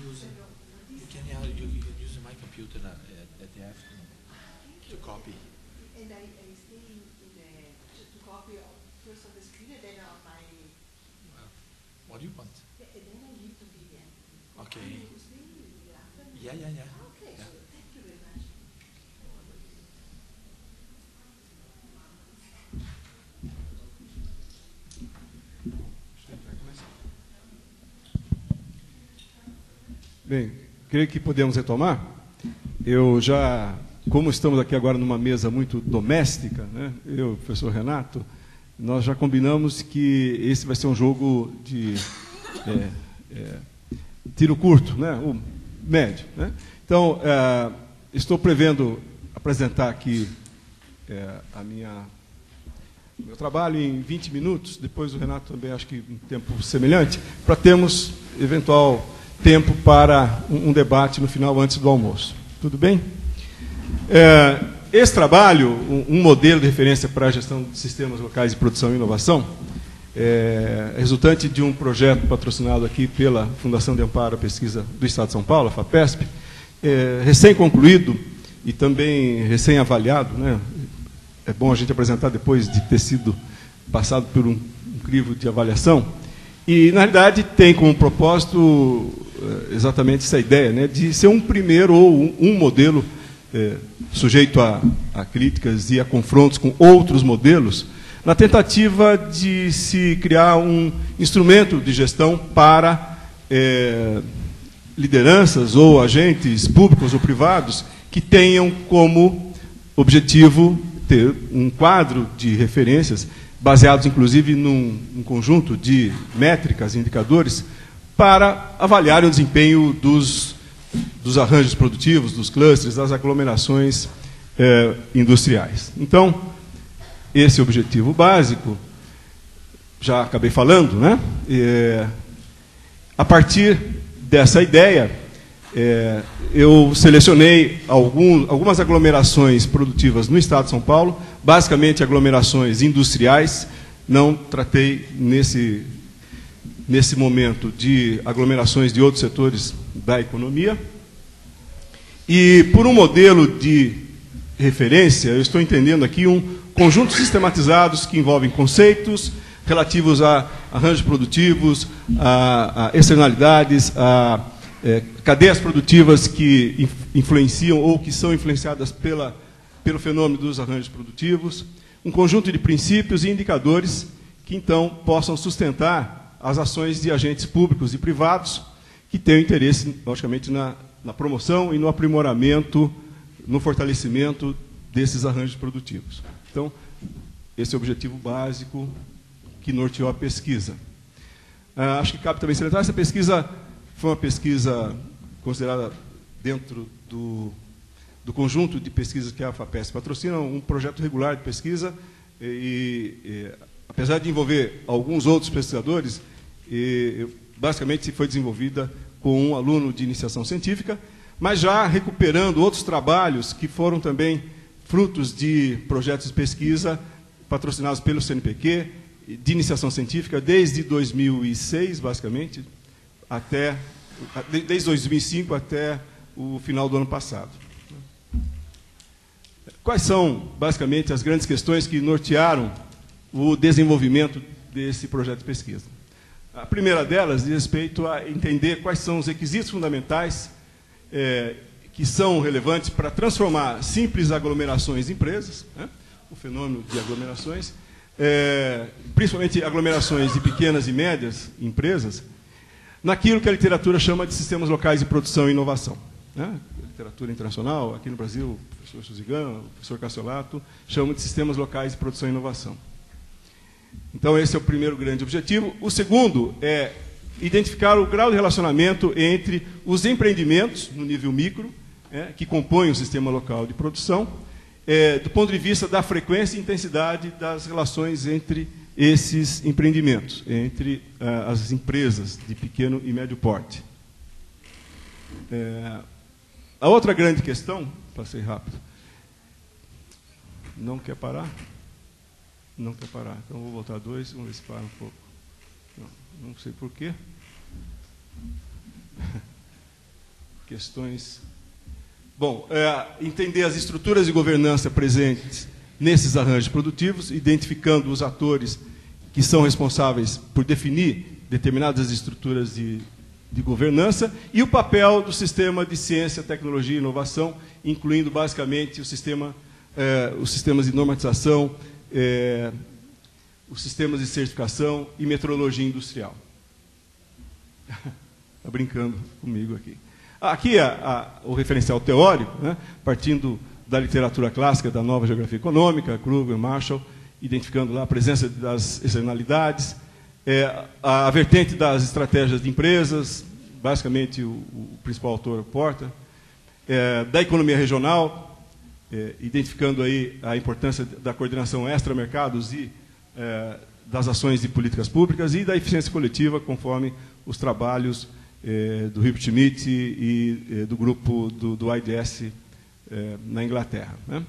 using. You can use my computer at the afternoon to copy. And I stay in the to copy first on the screen and then on my. Well, what do you want? Yeah, and then I leave to be there. Okay. You stay in the afternoon. Yeah. Okay, Yeah. so thank you very much. Bem, creio que podemos retomar. Eu já, como estamos aqui agora numa mesa muito doméstica, né, eu e o professor Renato, nós já combinamos que esse vai ser um jogo de tiro curto, né, o médio. Né? Então, estou prevendo apresentar aqui o meu trabalho em 20 minutos, depois o Renato também acho que um tempo semelhante, para termos eventual tempo para um debate no final, antes do almoço. Tudo bem? Esse trabalho, um modelo de referência para a gestão de sistemas locais de produção e inovação, é resultante de um projeto patrocinado aqui pela Fundação de Amparo à Pesquisa do Estado de São Paulo, a FAPESP, recém-concluído e também recém-avaliado, né? É bom a gente apresentar depois de ter sido passado por um crivo de avaliação. E, na realidade, tem como propósito exatamente essa ideia, né, de ser um primeiro ou um modelo sujeito a críticas e a confrontos com outros modelos, na tentativa de se criar um instrumento de gestão para lideranças ou agentes públicos ou privados que tenham como objetivo ter um quadro de referências baseados, inclusive, num conjunto de métricas e indicadores para avaliar o desempenho dos arranjos produtivos, dos clusters, das aglomerações industriais. Então, esse é o objetivo básico, já acabei falando, né? A partir dessa ideia, eu selecionei algumas aglomerações produtivas no Estado de São Paulo, basicamente aglomerações industriais. Não tratei nesse momento de aglomerações de outros setores da economia. E por um modelo de referência, eu estou entendendo aqui um conjunto sistematizados que envolvem conceitos relativos a arranjos produtivos, a externalidades, a cadeias produtivas que influenciam ou que são influenciadas pelo fenômeno dos arranjos produtivos, um conjunto de princípios e indicadores que, então, possam sustentar as ações de agentes públicos e privados que tenham interesse, logicamente, na promoção e no aprimoramento, no fortalecimento desses arranjos produtivos. Então, esse é o objetivo básico que norteou a pesquisa. Acho que cabe também salientar, essa pesquisa foi uma pesquisa considerada dentro do conjunto de pesquisas que a FAPESP patrocina, um projeto regular de pesquisa, apesar de envolver alguns outros pesquisadores, basicamente foi desenvolvida com um aluno de iniciação científica, mas já recuperando outros trabalhos que foram também frutos de projetos de pesquisa patrocinados pelo CNPq, de iniciação científica, desde 2006, basicamente, desde 2005 até o final do ano passado. Quais são, basicamente, as grandes questões que nortearam o desenvolvimento desse projeto de pesquisa? A primeira delas diz respeito a entender quais são os requisitos fundamentais que são relevantes para transformar simples aglomerações em empresas, né? O fenômeno de aglomerações, principalmente aglomerações de pequenas e médias empresas, naquilo que a literatura chama de sistemas locais de produção e inovação. Né? Literatura internacional, aqui no Brasil, o professor Suzigan, o professor Cassiolato, chamam de sistemas locais de produção e inovação. Então, esse é o primeiro grande objetivo. O segundo é identificar o grau de relacionamento entre os empreendimentos, no nível micro, que compõem o sistema local de produção, do ponto de vista da frequência e intensidade das relações entre esses empreendimentos, entre as empresas de pequeno e médio porte. A outra grande questão, passei rápido, não quer parar? Não quer parar. Então, vou voltar 2, vamos ver se para um pouco. Não sei por quê. questões... Bom, entender as estruturas de governança presentes nesses arranjos produtivos, identificando os atores que são responsáveis por definir determinadas estruturas de governança e o papel do sistema de ciência, tecnologia e inovação, incluindo basicamente os sistemas de normatização, os sistemas de certificação e metrologia industrial. Está brincando comigo aqui. Aqui o referencial teórico, né, partindo da literatura clássica da nova geografia econômica, Kruger, Marshall, identificando lá a presença das externalidades, a vertente das estratégias de empresas, basicamente o principal autor Porter, da economia regional, identificando aí a importância da coordenação extra-mercados e das ações de políticas públicas e da eficiência coletiva, conforme os trabalhos do Herbert Schmidt e do grupo do IDS na Inglaterra, né?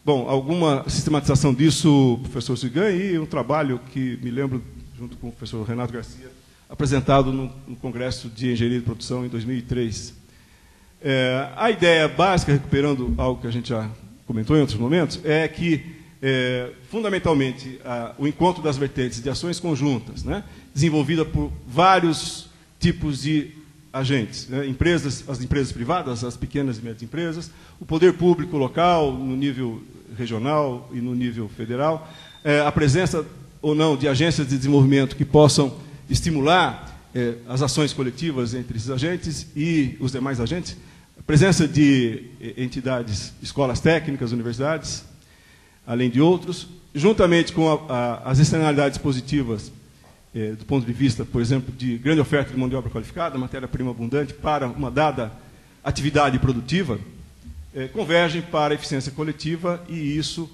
Bom, alguma sistematização disso, professor Sigan, e um trabalho que me lembro, junto com o professor Renato Garcia, apresentado no Congresso de Engenharia de Produção em 2003. A ideia básica, recuperando algo que a gente já comentou em outros momentos, é que, fundamentalmente, o encontro das vertentes de ações conjuntas, né, desenvolvida por vários tipos de agentes, né, as empresas privadas, as pequenas e médias empresas, o poder público local, no nível regional e no nível federal, a presença ou não de agências de desenvolvimento que possam estimular as ações coletivas entre esses agentes e os demais agentes, a presença de entidades, escolas técnicas, universidades, além de outros, juntamente com as externalidades positivas, do ponto de vista, por exemplo, de grande oferta de mão de obra qualificada, matéria-prima abundante para uma dada atividade produtiva, convergem para a eficiência coletiva e isso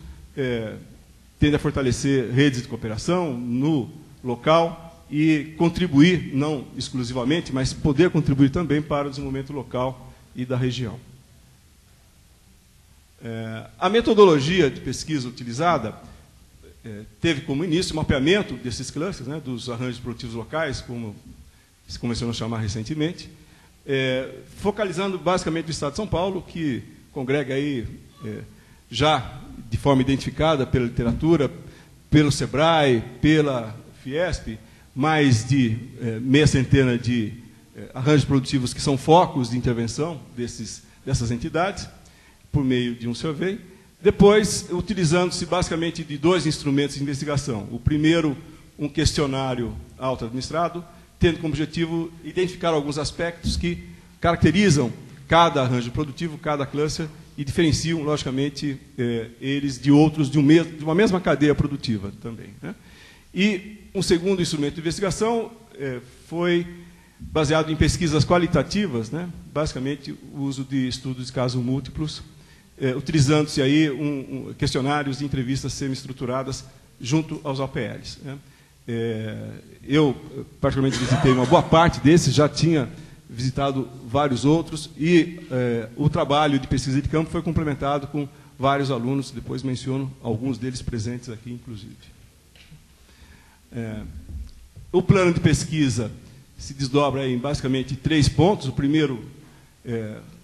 tende a fortalecer redes de cooperação no local e contribuir, não exclusivamente, mas poder contribuir também para o desenvolvimento local e da região. A metodologia de pesquisa utilizada teve como início o mapeamento desses clusters, né, dos arranjos produtivos locais, como se começou a chamar recentemente, focalizando basicamente o Estado de São Paulo, que congrega aí, já de forma identificada pela literatura, pelo SEBRAE, pela Fiesp, mais de meia centena de arranjos produtivos que são focos de intervenção dessas entidades, por meio de um survey. Depois, utilizando-se basicamente de dois instrumentos de investigação. O primeiro, um questionário auto-administrado, tendo como objetivo identificar alguns aspectos que caracterizam cada arranjo produtivo, cada cluster, e diferenciam, logicamente, eles de outros de uma mesma cadeia produtiva também, né? E um segundo instrumento de investigação foi baseado em pesquisas qualitativas, né? Basicamente, o uso de estudos de casos múltiplos, utilizando-se aí questionários e entrevistas semi-estruturadas junto aos OPLs, né? Eu, particularmente, visitei uma boa parte desses, já tinha visitado vários outros, e o trabalho de pesquisa de campo foi complementado com vários alunos, depois menciono alguns deles presentes aqui, inclusive. O plano de pesquisa se desdobra em basicamente 3 pontos. O primeiro,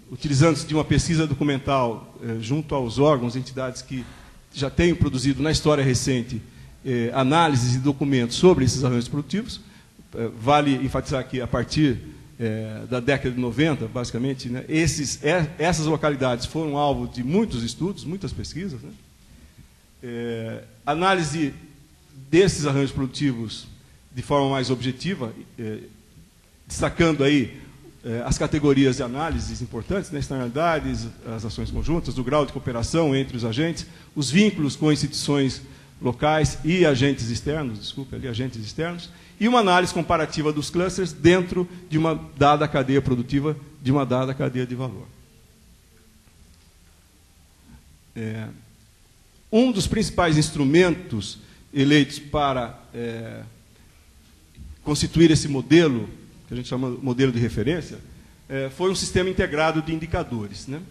utilizando-se de uma pesquisa documental junto aos órgãos, entidades que já tenham produzido na história recente análises e documentos sobre esses arranjos produtivos. Vale enfatizar que, a partir da década de 90, basicamente, né, essas localidades foram alvo de muitos estudos, muitas pesquisas, né? Análise desses arranjos produtivos de forma mais objetiva, destacando aí as categorias de análises importantes, né, externalidades, as ações conjuntas, o grau de cooperação entre os agentes, os vínculos com instituições locais e agentes externos, agentes externos, e uma análise comparativa dos clusters dentro de uma dada cadeia produtiva, de uma dada cadeia de valor. Um dos principais instrumentos eleitos para constituir esse modelo, que a gente chama de modelo de referência, foi um sistema integrado de indicadores, né?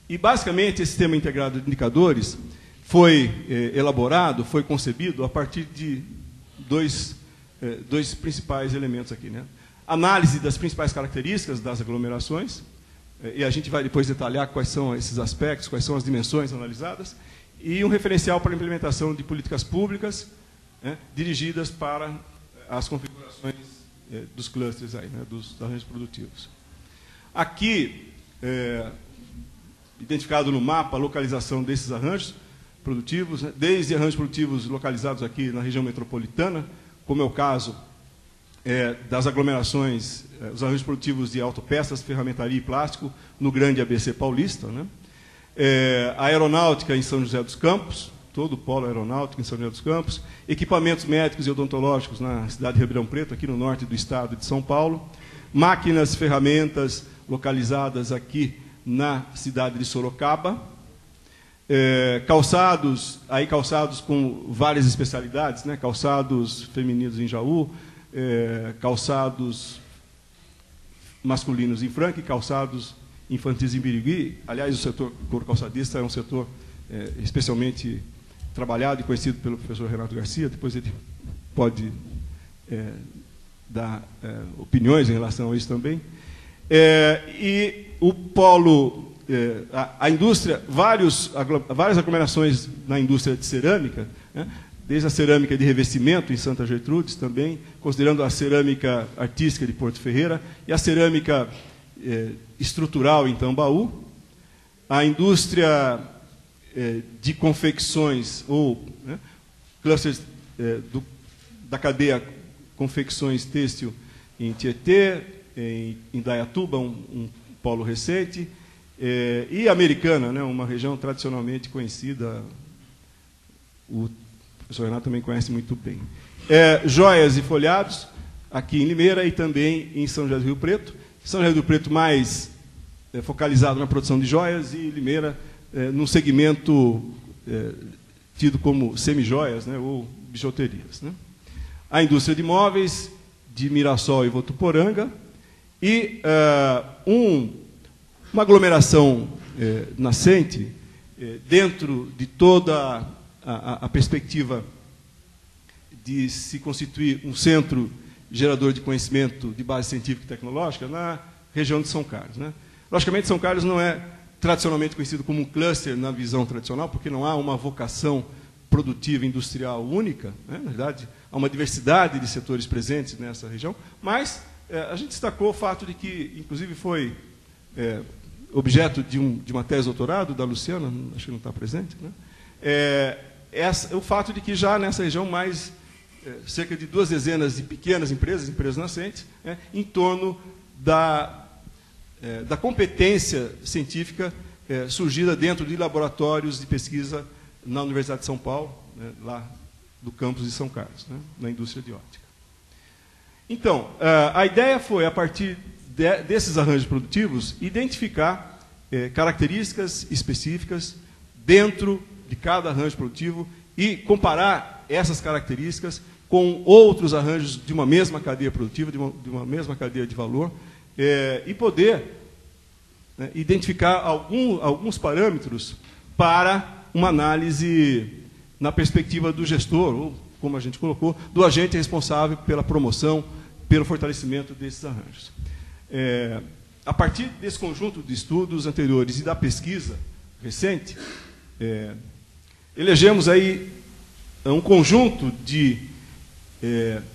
E, basicamente, esse sistema integrado de indicadores foi elaborado, foi concebido a partir de dois principais elementos aqui, né? Análise das principais características das aglomerações, e a gente vai depois detalhar quais são esses aspectos, quais são as dimensões analisadas, e um referencial para a implementação de políticas públicas, né, dirigidas para as configurações dos clusters, aí, né, dos arranjos produtivos. Aqui, identificado no mapa a localização desses arranjos produtivos, né, desde arranjos produtivos localizados aqui na região metropolitana, como é o caso das aglomerações, os arranjos produtivos de autopeças, ferramentaria e plástico, no grande ABC paulista, né? A aeronáutica em São José dos Campos, todo o polo aeronáutico em São José dos Campos, equipamentos médicos e odontológicos na cidade de Ribeirão Preto, aqui no norte do estado de São Paulo, máquinas, ferramentas localizadas aqui na cidade de Sorocaba, calçados com várias especialidades, né? Calçados femininos em Jaú, calçados masculinos em Franca e calçados infantis em Birigui. Aliás, o setor couro calçadista é um setor especialmente trabalhado e conhecido pelo professor Renato Garcia. Depois ele pode dar opiniões em relação a isso também. E o polo, a indústria, várias aglomerações na indústria de cerâmica, né? Desde a cerâmica de revestimento em Santa Gertrudes também, considerando a cerâmica artística de Porto Ferreira e a cerâmica estrutural em Tambaú, a indústria de confecções, ou né, clusters da cadeia confecções têxtil em Tietê, em Indaiatuba, um polo recente, e Americana, né, uma região tradicionalmente conhecida, o professor Renato também conhece muito bem. Joias e folhados, aqui em Limeira e também em São José do Rio Preto. São José do Rio Preto mais focalizado na produção de joias e Limeira num segmento tido como semijoias, né, ou bijuterias, né. A indústria de móveis de Mirassol e Votuporanga e uma aglomeração nascente dentro de toda a perspectiva de se constituir um centro gerador de conhecimento de base científica e tecnológica na região de São Carlos, né? Logicamente, São Carlos não é tradicionalmente conhecido como um cluster na visão tradicional, porque não há uma vocação produtiva industrial única, né? Na verdade, há uma diversidade de setores presentes nessa região, mas a gente destacou o fato de que, inclusive, foi objeto de uma tese de doutorado da Luciana, acho que não está presente, né? O fato de que já nessa região mais cerca de 2 dezenas de pequenas empresas nascentes, em torno da competência científica surgida dentro de laboratórios de pesquisa na Universidade de São Paulo, né, lá do campus de São Carlos, né, na indústria de óptica. Então, a ideia foi, a partir desses arranjos produtivos, identificar características específicas dentro de cada arranjo produtivo e comparar essas características com outros arranjos de uma mesma cadeia produtiva, de uma mesma cadeia de valor, e poder, né, identificar alguns parâmetros para uma análise na perspectiva do gestor, ou, como a gente colocou, do agente responsável pela promoção, pelo fortalecimento desses arranjos. A partir desse conjunto de estudos anteriores e da pesquisa recente, elegemos aí um conjunto de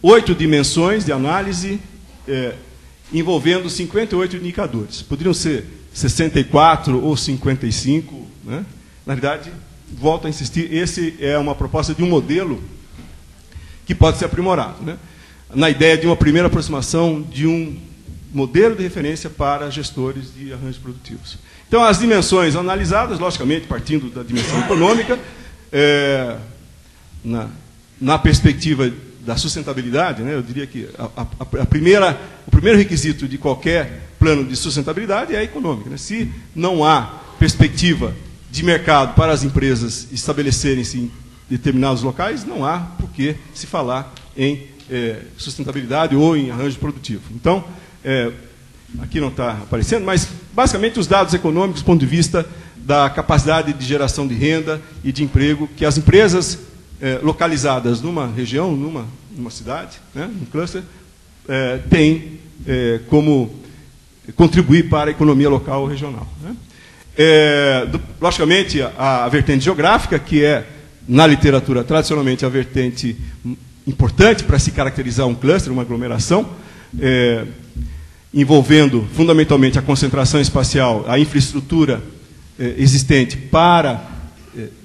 8 dimensões de análise envolvendo 58 indicadores. Poderiam ser 64 ou 55, né? Na verdade, volto a insistir, esse é uma proposta de um modelo que pode ser aprimorado, né? Na ideia de uma primeira aproximação de um modelo de referência para gestores de arranjos produtivos. Então, as dimensões analisadas, logicamente, partindo da dimensão econômica, na perspectiva da sustentabilidade, né, eu diria que o primeiro requisito de qualquer plano de sustentabilidade é a econômica, né? Se não há perspectiva de mercado para as empresas estabelecerem-se em determinados locais, não há por que se falar em sustentabilidade ou em arranjo produtivo. Então, aqui não está aparecendo, mas basicamente os dados econômicos do ponto de vista da capacidade de geração de renda e de emprego que as empresas localizadas numa região, numa cidade, né, num cluster, têm como contribuir para a economia local ou regional, né? Logicamente, a vertente geográfica, que é, na literatura, tradicionalmente, a vertente importante para se caracterizar um cluster, uma aglomeração, envolvendo fundamentalmente a concentração espacial, a infraestrutura existente para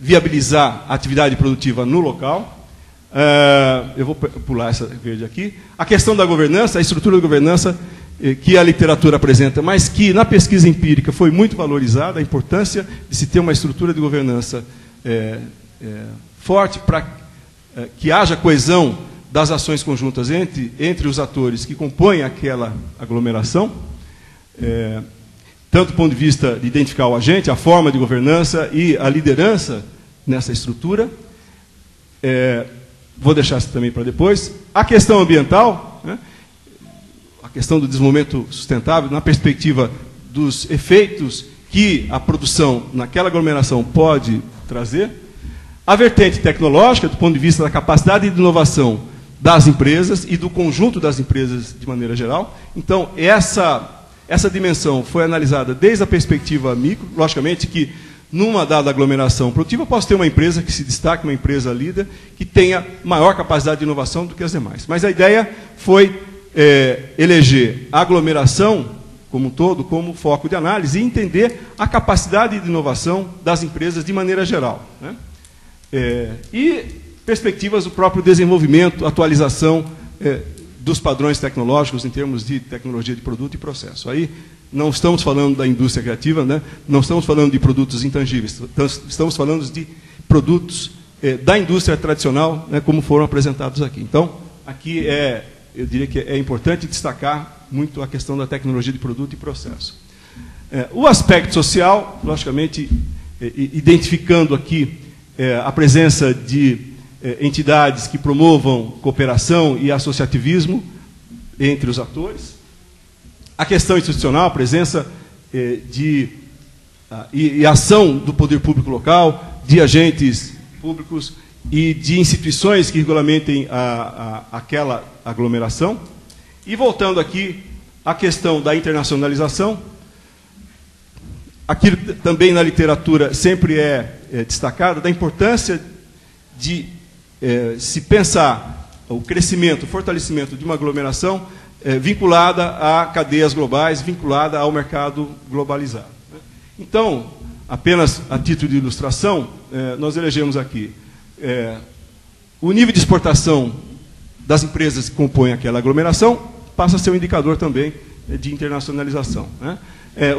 viabilizar a atividade produtiva no local. Eu vou pular essa verde aqui. A questão da governança, a estrutura de governança que a literatura apresenta, mas que na pesquisa empírica foi muito valorizada, a importância de se ter uma estrutura de governança forte para que haja coesão das ações conjuntas entre os atores que compõem aquela aglomeração, tanto do ponto de vista de identificar o agente, a forma de governança e a liderança nessa estrutura. Vou deixar isso também para depois. A questão ambiental, né? A questão do desenvolvimento sustentável, na perspectiva dos efeitos que a produção naquela aglomeração pode trazer. A vertente tecnológica, do ponto de vista da capacidade de inovação das empresas e do conjunto das empresas de maneira geral. Então, essa dimensão foi analisada desde a perspectiva micro. Logicamente que, numa dada aglomeração produtiva, posso ter uma empresa que se destaque, uma empresa líder, que tenha maior capacidade de inovação do que as demais. Mas a ideia foi eleger a aglomeração como um todo, como foco de análise, e entender a capacidade de inovação das empresas de maneira geral, né? E perspectivas do próprio desenvolvimento, atualização dos padrões tecnológicos em termos de tecnologia de produto e processo. Aí não estamos falando da indústria criativa, né? Não estamos falando de produtos intangíveis, estamos falando de produtos da indústria tradicional, né, como foram apresentados aqui. Então, aqui eu diria que é importante destacar muito a questão da tecnologia de produto e processo. O aspecto social, logicamente, identificando aqui a presença de entidades que promovam cooperação e associativismo entre os atores. A questão institucional, a presença e ação do poder público local, de agentes públicos e de instituições que regulamentem aquela aglomeração. E voltando aqui à questão da internacionalização, aquilo também na literatura sempre é destacado, da importância de se pensar o crescimento, o fortalecimento de uma aglomeração vinculada a cadeias globais, vinculada ao mercado globalizado. Então, apenas a título de ilustração, nós elegemos aqui o nível de exportação das empresas que compõem aquela aglomeração, passa a ser um indicador também de internacionalização, né?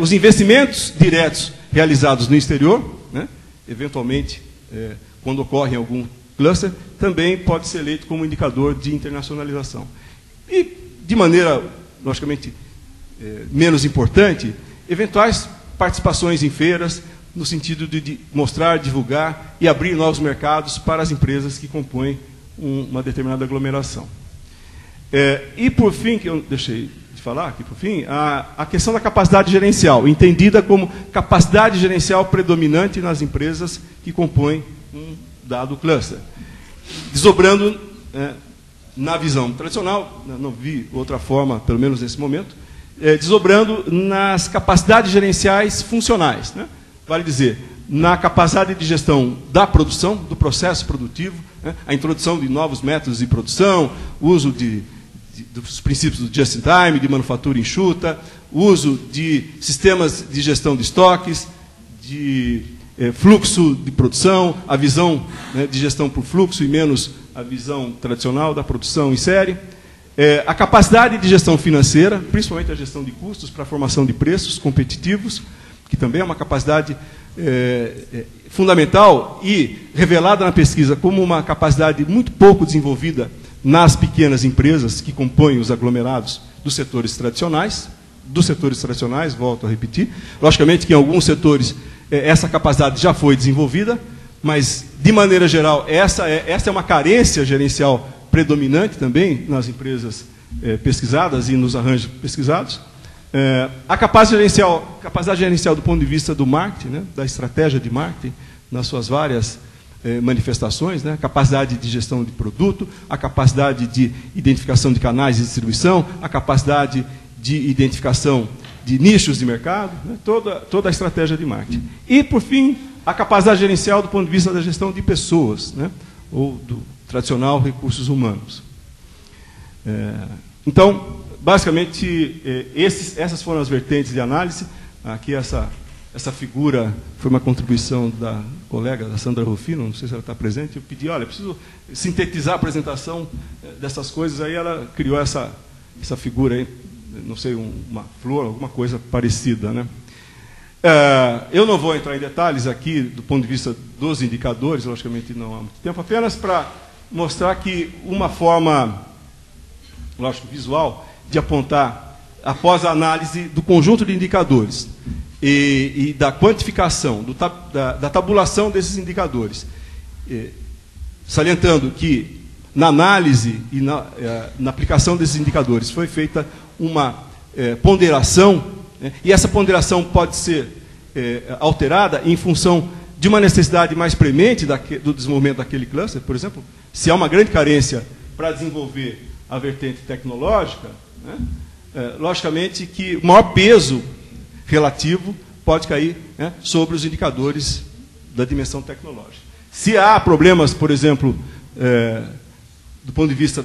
Os investimentos diretos realizados no exterior, né, eventualmente, quando ocorre em algum cluster, também pode ser eleito como indicador de internacionalização. E, de maneira, logicamente, menos importante, eventuais participações em feiras, no sentido de mostrar, divulgar e abrir novos mercados para as empresas que compõem uma determinada aglomeração. E, por fim, que eu deixei de falar aqui, por fim, a questão da capacidade gerencial, entendida como capacidade gerencial predominante nas empresas que compõem um dado cluster. Desdobrando, na visão tradicional, não vi outra forma, pelo menos nesse momento, desdobrando nas capacidades gerenciais funcionais, né? Vale dizer, na capacidade de gestão da produção, do processo produtivo, né? A introdução de novos métodos de produção, uso dos princípios do just-in-time, de manufatura enxuta, uso de sistemas de gestão de estoques, de fluxo de produção, a visão, né, de gestão por fluxo e menos a visão tradicional da produção em série. A capacidade de gestão financeira, principalmente a gestão de custos para a formação de preços competitivos, que também é uma capacidade fundamental e revelada na pesquisa como uma capacidade muito pouco desenvolvida nas pequenas empresas que compõem os aglomerados dos setores tradicionais, volto a repetir. Logicamente que em alguns setores essa capacidade já foi desenvolvida, mas, de maneira geral, essa é uma carência gerencial predominante também nas empresas pesquisadas e nos arranjos pesquisados. A capacidade gerencial do ponto de vista do marketing, né, da estratégia de marketing, nas suas várias manifestações, né, a capacidade de gestão de produto, a capacidade de identificação de canais de distribuição, a capacidade de identificação de nichos de mercado, né, toda a estratégia de marketing. E, por fim, a capacidade gerencial do ponto de vista da gestão de pessoas, né, ou do tradicional recursos humanos. Então, basicamente, essas foram as vertentes de análise. Aqui essa figura foi uma contribuição da colega, da Sandra Rufino, não sei se ela está presente. Eu pedi, olha, preciso sintetizar a apresentação dessas coisas. Aí ela criou essa figura aí, não sei, uma flor, alguma coisa parecida, né? Eu não vou entrar em detalhes aqui do ponto de vista dos indicadores, logicamente não há muito tempo, apenas para mostrar que uma forma, lógico, visual, de apontar, após a análise do conjunto de indicadores e da quantificação, da tabulação desses indicadores, salientando que na análise e na aplicação desses indicadores foi feita uma ponderação, né, e essa ponderação pode ser alterada em função de uma necessidade mais premente do desenvolvimento daquele cluster. Por exemplo, se há uma grande carência para desenvolver a vertente tecnológica, né, logicamente que o maior peso relativo pode cair, né, sobre os indicadores da dimensão tecnológica. Se há problemas, por exemplo, do ponto de vista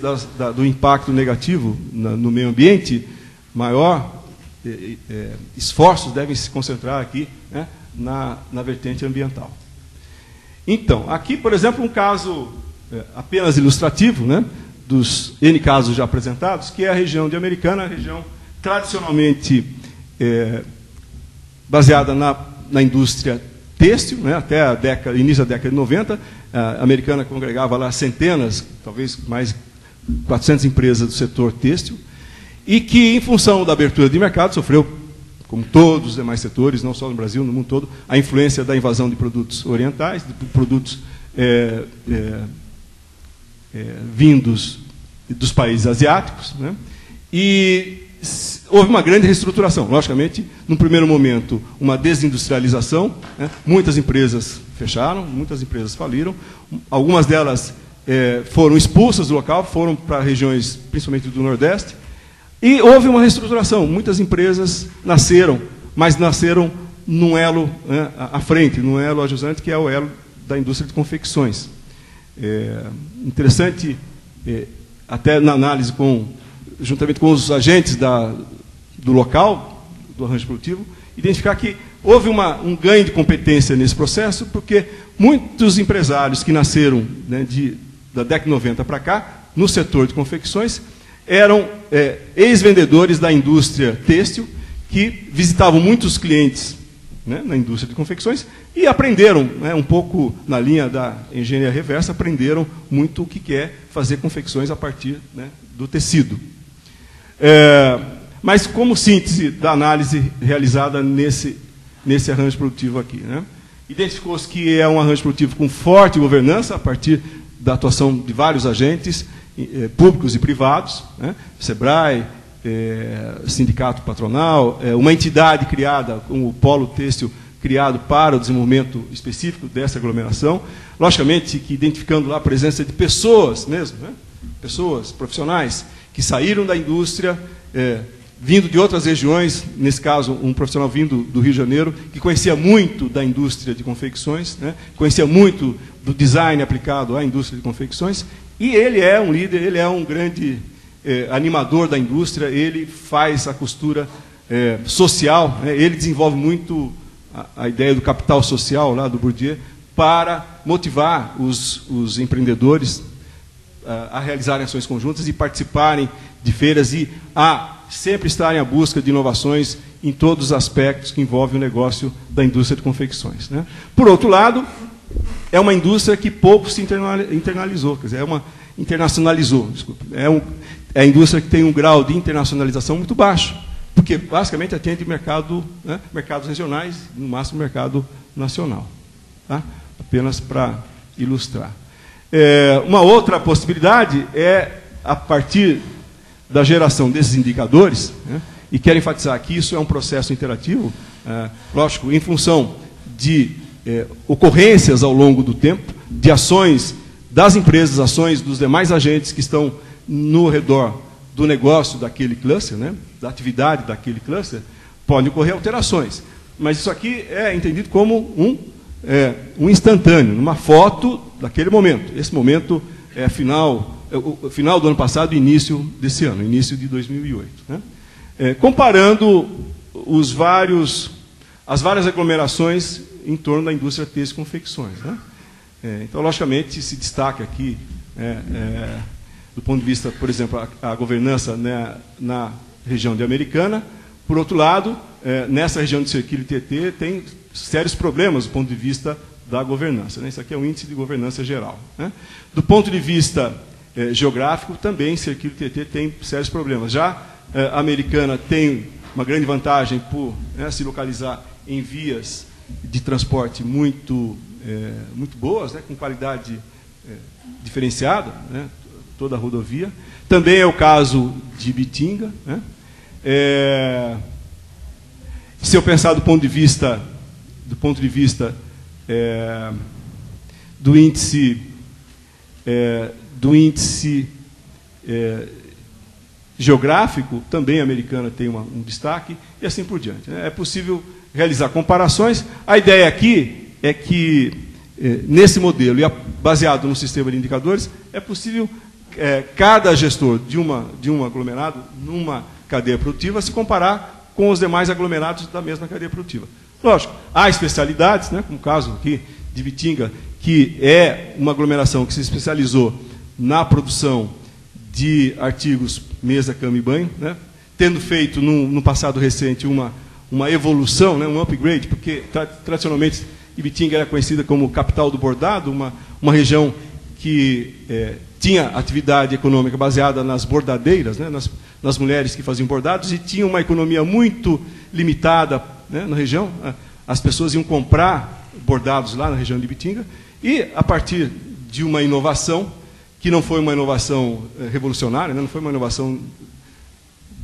do impacto negativo no meio ambiente, maior esforços devem se concentrar aqui, né, na vertente ambiental. Então, aqui, por exemplo, um caso apenas ilustrativo, né, dos N casos já apresentados, que é a região de Americana, a região tradicionalmente baseada na indústria têxtil, né, até início da década de 90, a Americana congregava lá centenas, talvez mais 400 empresas do setor têxtil, e que, em função da abertura de mercado, sofreu, como todos os demais setores, não só no Brasil, no mundo todo, a influência da invasão de produtos orientais, de produtos vindos dos países asiáticos, né? E houve uma grande reestruturação. Logicamente, num primeiro momento, uma desindustrialização, né? Muitas empresas fecharam, muitas empresas faliram, algumas delas foram expulsas do local, foram para regiões, principalmente do Nordeste, e houve uma reestruturação. Muitas empresas nasceram, mas nasceram num elo, né, à frente, num elo adjacente, que é o elo da indústria de confecções. Interessante, até na análise juntamente com os agentes do local, do arranjo produtivo, identificar que houve um ganho de competência nesse processo, porque muitos empresários que nasceram, né, da década de 90 para cá, no setor de confecções, eram ex-vendedores da indústria têxtil, que visitavam muitos clientes, né, na indústria de confecções, e aprenderam, né, um pouco na linha da engenharia reversa, aprenderam muito o que é fazer confecções a partir, né, do tecido. Mas como síntese da análise realizada nesse arranjo produtivo aqui, né, identificou-se que é um arranjo produtivo com forte governança, a partir da atuação de vários agentes, públicos e privados, né, SEBRAE, sindicato patronal, uma entidade criada, como o Polo Têxtil, criado para o desenvolvimento específico dessa aglomeração, logicamente que identificando lá a presença de pessoas mesmo, né, pessoas profissionais que saíram da indústria, vindo de outras regiões, nesse caso um profissional vindo do Rio de Janeiro, que conhecia muito da indústria de confecções, né, conhecia muito do design aplicado à indústria de confecções, e ele é um líder, ele é um grande animador da indústria, ele faz a costura social, né, ele desenvolve muito a ideia do capital social lá do Bourdieu para motivar os empreendedores a realizarem ações conjuntas e participarem de feiras e a sempre estarem à busca de inovações em todos os aspectos que envolvem o negócio da indústria de confecções, né. Por outro lado, é uma indústria que pouco se internalizou, quer dizer, internacionalizou, desculpa. É a indústria que tem um grau de internacionalização muito baixo, porque basicamente atende mercado, né, mercados regionais, no máximo mercado nacional. Tá? Apenas para ilustrar. Uma outra possibilidade é, a partir da geração desses indicadores, né, e quero enfatizar que isso é um processo interativo, lógico, em função de ocorrências ao longo do tempo, de ações das empresas, ações dos demais agentes que estão no redor do negócio daquele cluster, né, da atividade daquele cluster, podem ocorrer alterações. Mas isso aqui é entendido como um instantâneo, uma foto daquele momento. Esse momento é o final do ano passado e início desse ano, início de 2008. Né? Comparando as várias aglomerações em torno da indústria têxtil e confecções. Né? Então, logicamente, se destaca aqui, do ponto de vista, por exemplo, a governança, né, na região de Americana. Por outro lado, nessa região de Cerquilho e Tietê tem sérios problemas do ponto de vista da governança. Né? Isso aqui é o índice de governança geral. Né? Do ponto de vista geográfico, também Cerquilho e Tietê tem sérios problemas. Já a Americana tem uma grande vantagem por se localizar em vias de transporte muito boas, né? Com qualidade diferenciada, né? Toda a rodovia. Também é o caso de Ibitinga. Né? Se eu pensar do ponto de vista do índice geográfico, também a Americana tem um destaque, e assim por diante. Né? É possível realizar comparações. A ideia aqui é que, nesse modelo, e baseado no sistema de indicadores, é possível cada gestor de um aglomerado, numa cadeia produtiva, se comparar com os demais aglomerados da mesma cadeia produtiva. Lógico, há especialidades, né, como o caso aqui de Ibitinga, que é uma aglomeração que se especializou na produção de artigos mesa, cama e banho, né, tendo feito, no passado recente, uma evolução, né, um upgrade, porque tradicionalmente Ibitinga era conhecida como capital do bordado, uma região que tinha atividade econômica baseada nas bordadeiras, né, nas mulheres que faziam bordados, e tinha uma economia muito limitada, né, na região. As pessoas iam comprar bordados lá na região de Ibitinga, e a partir de uma inovação, que não foi uma inovação revolucionária, né, não foi uma inovação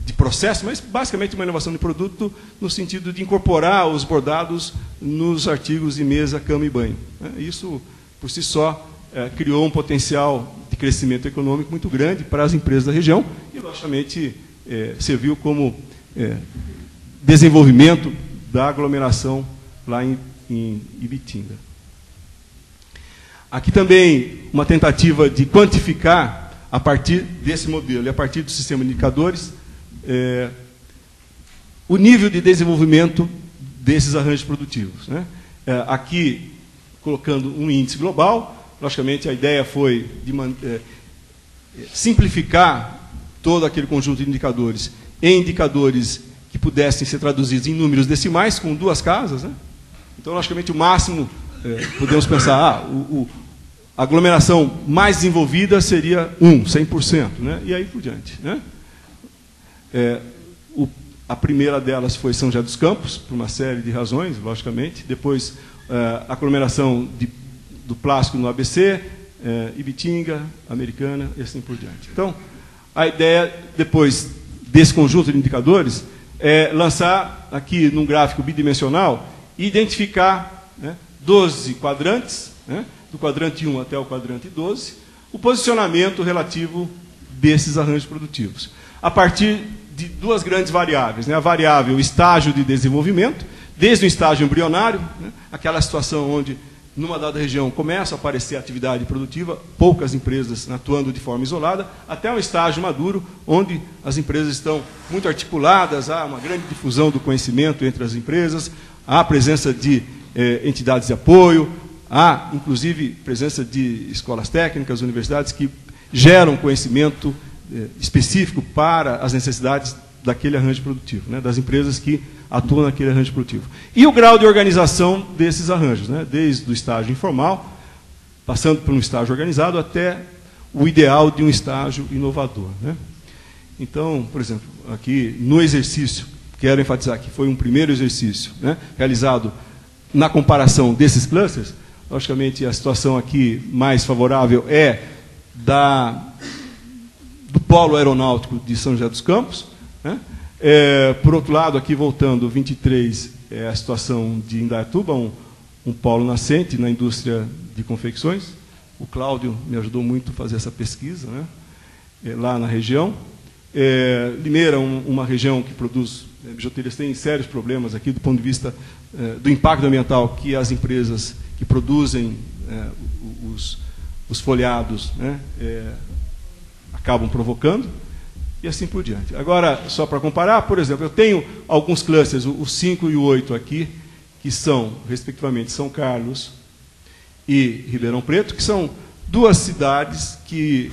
de processo, mas basicamente uma inovação de produto, no sentido de incorporar os bordados nos artigos de mesa, cama e banho. Né. Isso, por si só, criou um potencial de crescimento econômico muito grande para as empresas da região e, logicamente, serviu como desenvolvimento da aglomeração lá em Ibitinga. Aqui também uma tentativa de quantificar, a partir desse modelo e a partir do sistema de indicadores, o nível de desenvolvimento desses arranjos produtivos. Né? Aqui, colocando um índice global. Logicamente, a ideia foi de simplificar todo aquele conjunto de indicadores em indicadores que pudessem ser traduzidos em números decimais, com duas casas. Né? Então, logicamente, o máximo, podemos pensar, a aglomeração mais desenvolvida seria 100%, né? E aí por diante. Né? A primeira delas foi São José dos Campos, por uma série de razões, logicamente. Depois, a aglomeração do plástico no ABC, Ibitinga, Americana, e assim por diante. Então, a ideia, depois desse conjunto de indicadores, é lançar aqui, num gráfico bidimensional, e identificar, né, 12 quadrantes, né, do quadrante 1 até o quadrante 12, o posicionamento relativo desses arranjos produtivos. A partir de duas grandes variáveis. Né, a variável estágio de desenvolvimento, desde o estágio embrionário, né, aquela situação onde, numa dada região, começa a aparecer atividade produtiva, poucas empresas atuando de forma isolada, até um estágio maduro, onde as empresas estão muito articuladas, há uma grande difusão do conhecimento entre as empresas, há a presença de entidades de apoio, há, inclusive, presença de escolas técnicas, universidades, que geram conhecimento específico para as necessidades daquele arranjo produtivo, né, das empresas que atuam naquele arranjo produtivo. E o grau de organização desses arranjos, né, desde o estágio informal, passando por um estágio organizado, até o ideal de um estágio inovador. Né. Então, por exemplo, aqui no exercício, quero enfatizar que foi um primeiro exercício, né, realizado na comparação desses clusters. Logicamente, a situação aqui mais favorável é do polo aeronáutico de São José dos Campos. Né? Por outro lado, aqui voltando, 23 é a situação de Indaiatuba, um polo nascente na indústria de confecções. O Cláudio me ajudou muito a fazer essa pesquisa, né? Lá na região. Limeira, uma região que produz bijuterias, tem sérios problemas aqui do ponto de vista do impacto ambiental que as empresas que produzem os folhados, né, acabam provocando, e assim por diante. Agora, só para comparar, por exemplo, eu tenho alguns clusters, o 5 e o 8 aqui, que são, respectivamente, São Carlos e Ribeirão Preto, que são duas cidades que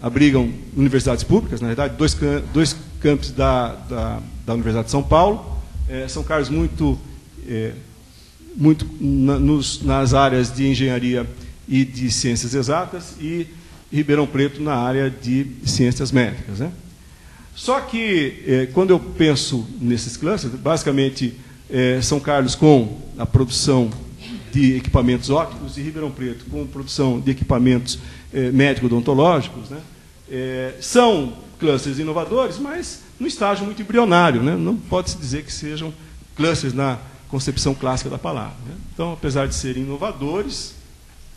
abrigam universidades públicas, na verdade, dois campos da Universidade de São Paulo. São Carlos muito nas áreas de engenharia e de ciências exatas, e Ribeirão Preto na área de ciências médicas, né? Só que, quando eu penso nesses clusters, basicamente, São Carlos com a produção de equipamentos ópticos e Ribeirão Preto com produção de equipamentos médico-odontológicos, né? São clusters inovadores, mas num estágio muito embrionário, né? Não pode-se dizer que sejam clusters na concepção clássica da palavra, né? Então, apesar de serem inovadores,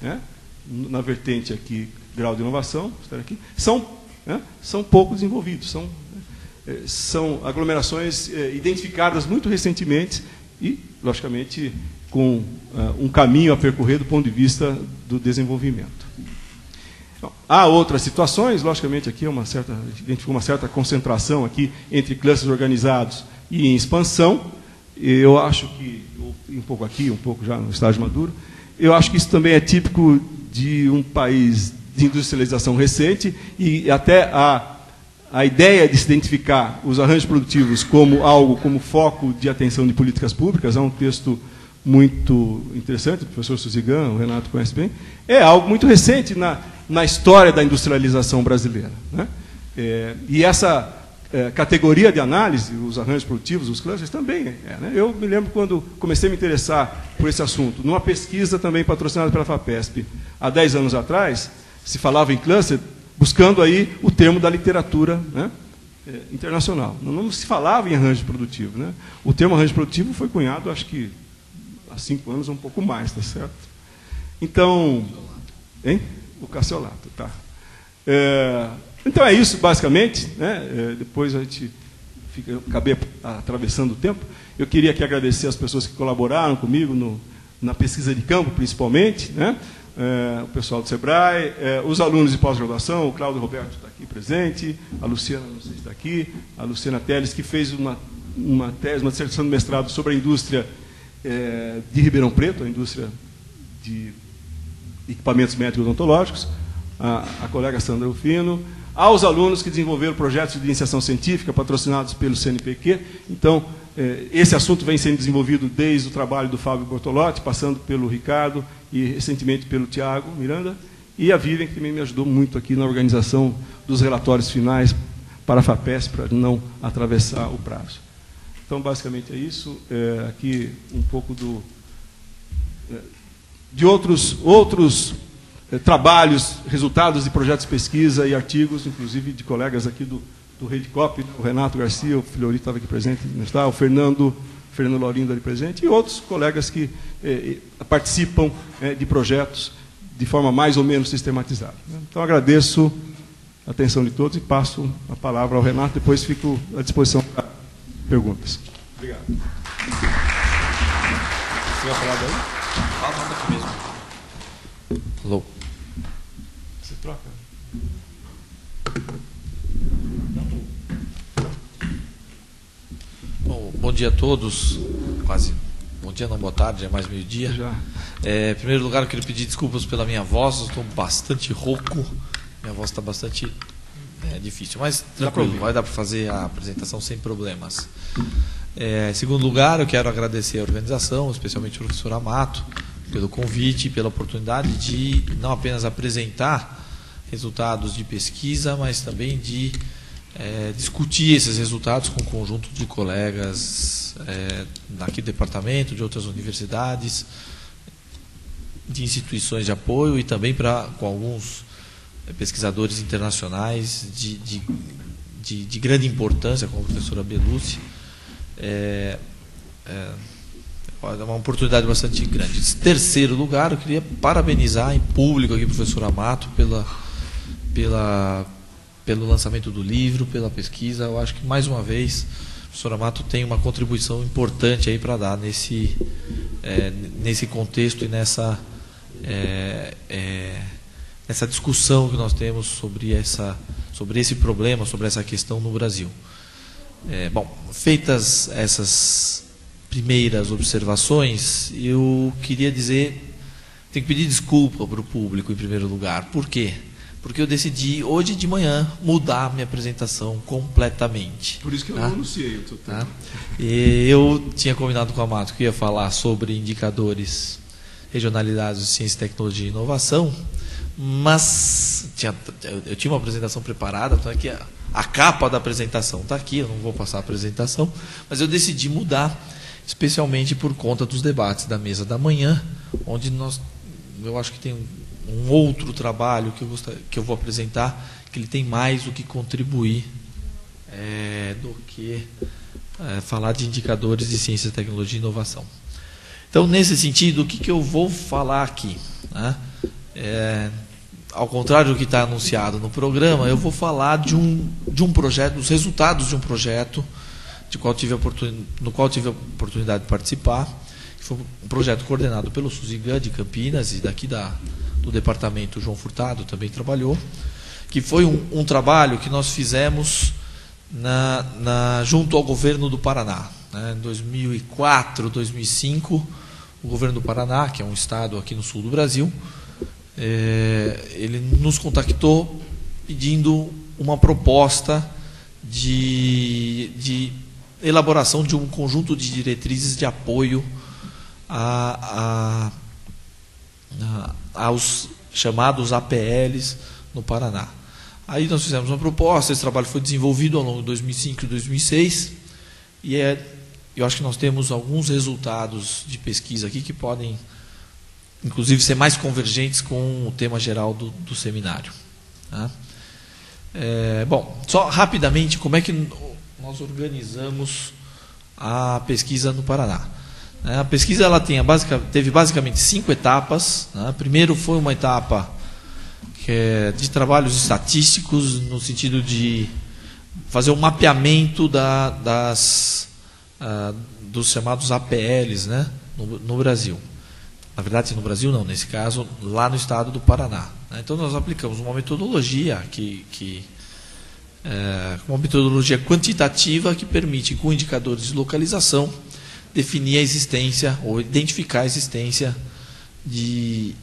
né, na vertente aqui, grau de inovação, são pouco desenvolvidos, são aglomerações identificadas muito recentemente e, logicamente, com um caminho a percorrer do ponto de vista do desenvolvimento. Então, há outras situações, logicamente, aqui identificou uma certa concentração aqui entre clusters organizados e em expansão. Eu acho que, um pouco aqui, um pouco já no estágio maduro, eu acho que isso também é típico de um país de industrialização recente, e até a ideia de se identificar os arranjos produtivos como foco de atenção de políticas públicas, é um texto muito interessante, o professor Suzigan, o Renato conhece bem, é algo muito recente na história da industrialização brasileira, né? E essa categoria de análise, os arranjos produtivos, os clusters, também né? Eu me lembro quando comecei a me interessar por esse assunto, numa pesquisa também patrocinada pela FAPESP, há 10 anos atrás, se falava em cluster, buscando aí o termo da literatura, né, internacional. Não se falava em arranjo produtivo, né? O termo arranjo produtivo foi cunhado, acho que há 5 anos, um pouco mais, tá certo? Então, o cassiolato, tá. Então é isso, basicamente, né? Depois a gente acabei atravessando o tempo. Eu queria aqui agradecer as pessoas que colaboraram comigo na pesquisa de campo, principalmente, né? O pessoal do SEBRAE, os alunos de pós-graduação, o Cláudio Roberto está aqui presente, a Luciana, não sei se está aqui, a Luciana Teles, que fez uma dissertação de mestrado sobre a indústria de Ribeirão Preto, a indústria de equipamentos médicos odontológicos, a colega Sandra Rufino, aos alunos que desenvolveram projetos de iniciação científica patrocinados pelo CNPq. Então, esse assunto vem sendo desenvolvido desde o trabalho do Fábio Bortolotti, passando pelo Ricardo e, recentemente, pelo Tiago Miranda, e a Vivian, que também me ajudou muito aqui na organização dos relatórios finais para a FAPESP, para não atravessar o prazo. Então, basicamente, é isso. Aqui, um pouco de outros trabalhos, resultados de projetos de pesquisa e artigos, inclusive de colegas aqui do Redcop, o Renato Garcia, o Filhori estava aqui presente, não está, o Fernando Laurindo ali presente, e outros colegas que participam de projetos de forma mais ou menos sistematizada. Então, agradeço a atenção de todos e passo a palavra ao Renato, depois fico à disposição para perguntas. Obrigado. Você vai falar daí? Fala aqui mesmo. Alô. Você troca? Bom dia a todos. Quase. Bom dia, não, boa tarde, é mais meio-dia. Já. Em primeiro lugar, eu queria pedir desculpas pela minha voz, eu estou bastante rouco. Minha voz está bastante difícil, mas tranquilo, vai dar para fazer a apresentação sem problemas. Em segundo lugar, eu quero agradecer a organização, especialmente o professor Amato, pelo convite e pela oportunidade de não apenas apresentar resultados de pesquisa, mas também de discutir esses resultados com um conjunto de colegas daqui do departamento, de outras universidades, de instituições de apoio e também com alguns pesquisadores internacionais de grande importância, como a professora Belucci. É uma oportunidade bastante grande. Em terceiro lugar, eu queria parabenizar em público aqui o professor Amato pelo lançamento do livro, pela pesquisa. Eu acho que, mais uma vez, a professora Mato tem uma contribuição importante aí para dar nesse contexto e nessa discussão que nós temos sobre esse problema, sobre essa questão no Brasil. Feitas essas primeiras observações, eu queria dizer, tenho que pedir desculpa para o público em primeiro lugar. Por quê? Porque eu decidi, hoje de manhã, mudar a minha apresentação completamente. Por isso que eu não anunciei o seu tema. E eu tinha combinado com a Mato que ia falar sobre indicadores, regionalidades de ciência, tecnologia e inovação, mas eu tinha uma apresentação preparada, então aqui a capa da apresentação está aqui, eu não vou passar a apresentação, mas eu decidi mudar, especialmente por conta dos debates da mesa da manhã, onde eu acho que tem um outro trabalho que eu vou apresentar, que ele tem mais o que contribuir do que falar de indicadores de ciência, tecnologia e inovação. Então, nesse sentido, o que eu vou falar aqui? Ao contrário do que está anunciado no programa, eu vou falar de um projeto, dos resultados de um projeto no qual tive a oportunidade de participar, que foi um projeto coordenado pelo SUSIGAN de Campinas e daqui do departamento João Furtado também trabalhou, que foi um trabalho que nós fizemos junto ao governo do Paraná. Em 2004, 2005, o governo do Paraná, que é um estado aqui no sul do Brasil, ele nos contactou pedindo uma proposta de elaboração de um conjunto de diretrizes de apoio aos chamados APLs no Paraná. Aí nós fizemos uma proposta, esse trabalho foi desenvolvido ao longo de 2005 e 2006, e eu acho que nós temos alguns resultados de pesquisa aqui que podem, inclusive, ser mais convergentes com o tema geral do seminário. Tá? Só rapidamente, como é que nós organizamos a pesquisa no Paraná? A pesquisa teve basicamente 5 etapas. Primeiro foi uma etapa de trabalhos estatísticos, no sentido de fazer um mapeamento dos chamados APLs, no Brasil. Na verdade, no Brasil não, nesse caso, lá no estado do Paraná. Então, nós aplicamos uma metodologia uma metodologia quantitativa que permite, com indicadores de localização, definir a existência ou identificar a existência de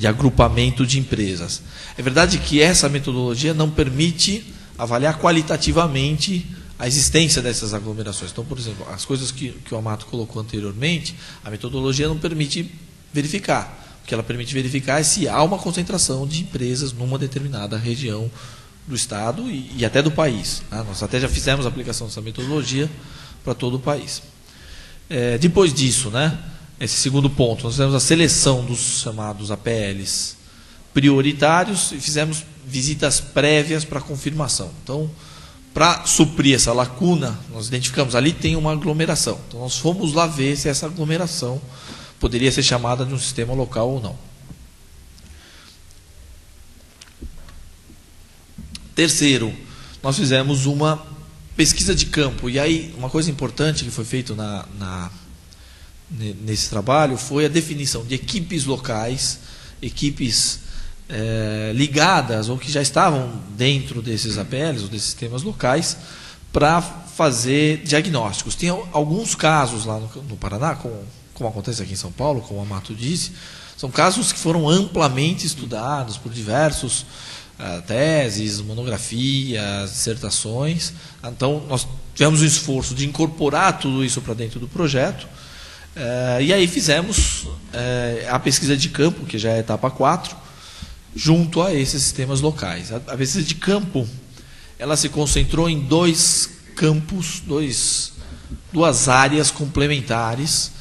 agrupamento de empresas. É verdade que essa metodologia não permite avaliar qualitativamente a existência dessas aglomerações. Então, por exemplo, as coisas que o Amato colocou anteriormente, a metodologia não permite verificar. O que ela permite verificar é se há uma concentração de empresas numa determinada região do estado e até do país. Nós até já fizemos a aplicação dessa metodologia para todo o país. Depois disso, esse segundo ponto, nós fizemos a seleção dos chamados APLs prioritários e fizemos visitas prévias para confirmação. Então, para suprir essa lacuna, nós identificamos ali tem uma aglomeração. Então, nós fomos lá ver se essa aglomeração poderia ser chamada de um sistema local ou não. Terceiro, nós fizemos uma pesquisa de campo. E aí, uma coisa importante que foi feita nesse trabalho foi a definição de equipes locais, equipes ligadas ou que já estavam dentro desses APLs ou desses sistemas locais para fazer diagnósticos. Tem alguns casos lá no Paraná, como acontece aqui em São Paulo, como a Mato disse, são casos que foram amplamente estudados por diversos teses, monografias, dissertações. Então, nós tivemos o esforço de incorporar tudo isso para dentro do projeto, e aí fizemos a pesquisa de campo, que já é a etapa 4, junto a esses sistemas locais. A pesquisa de campo, ela se concentrou em 2 campos, duas áreas complementares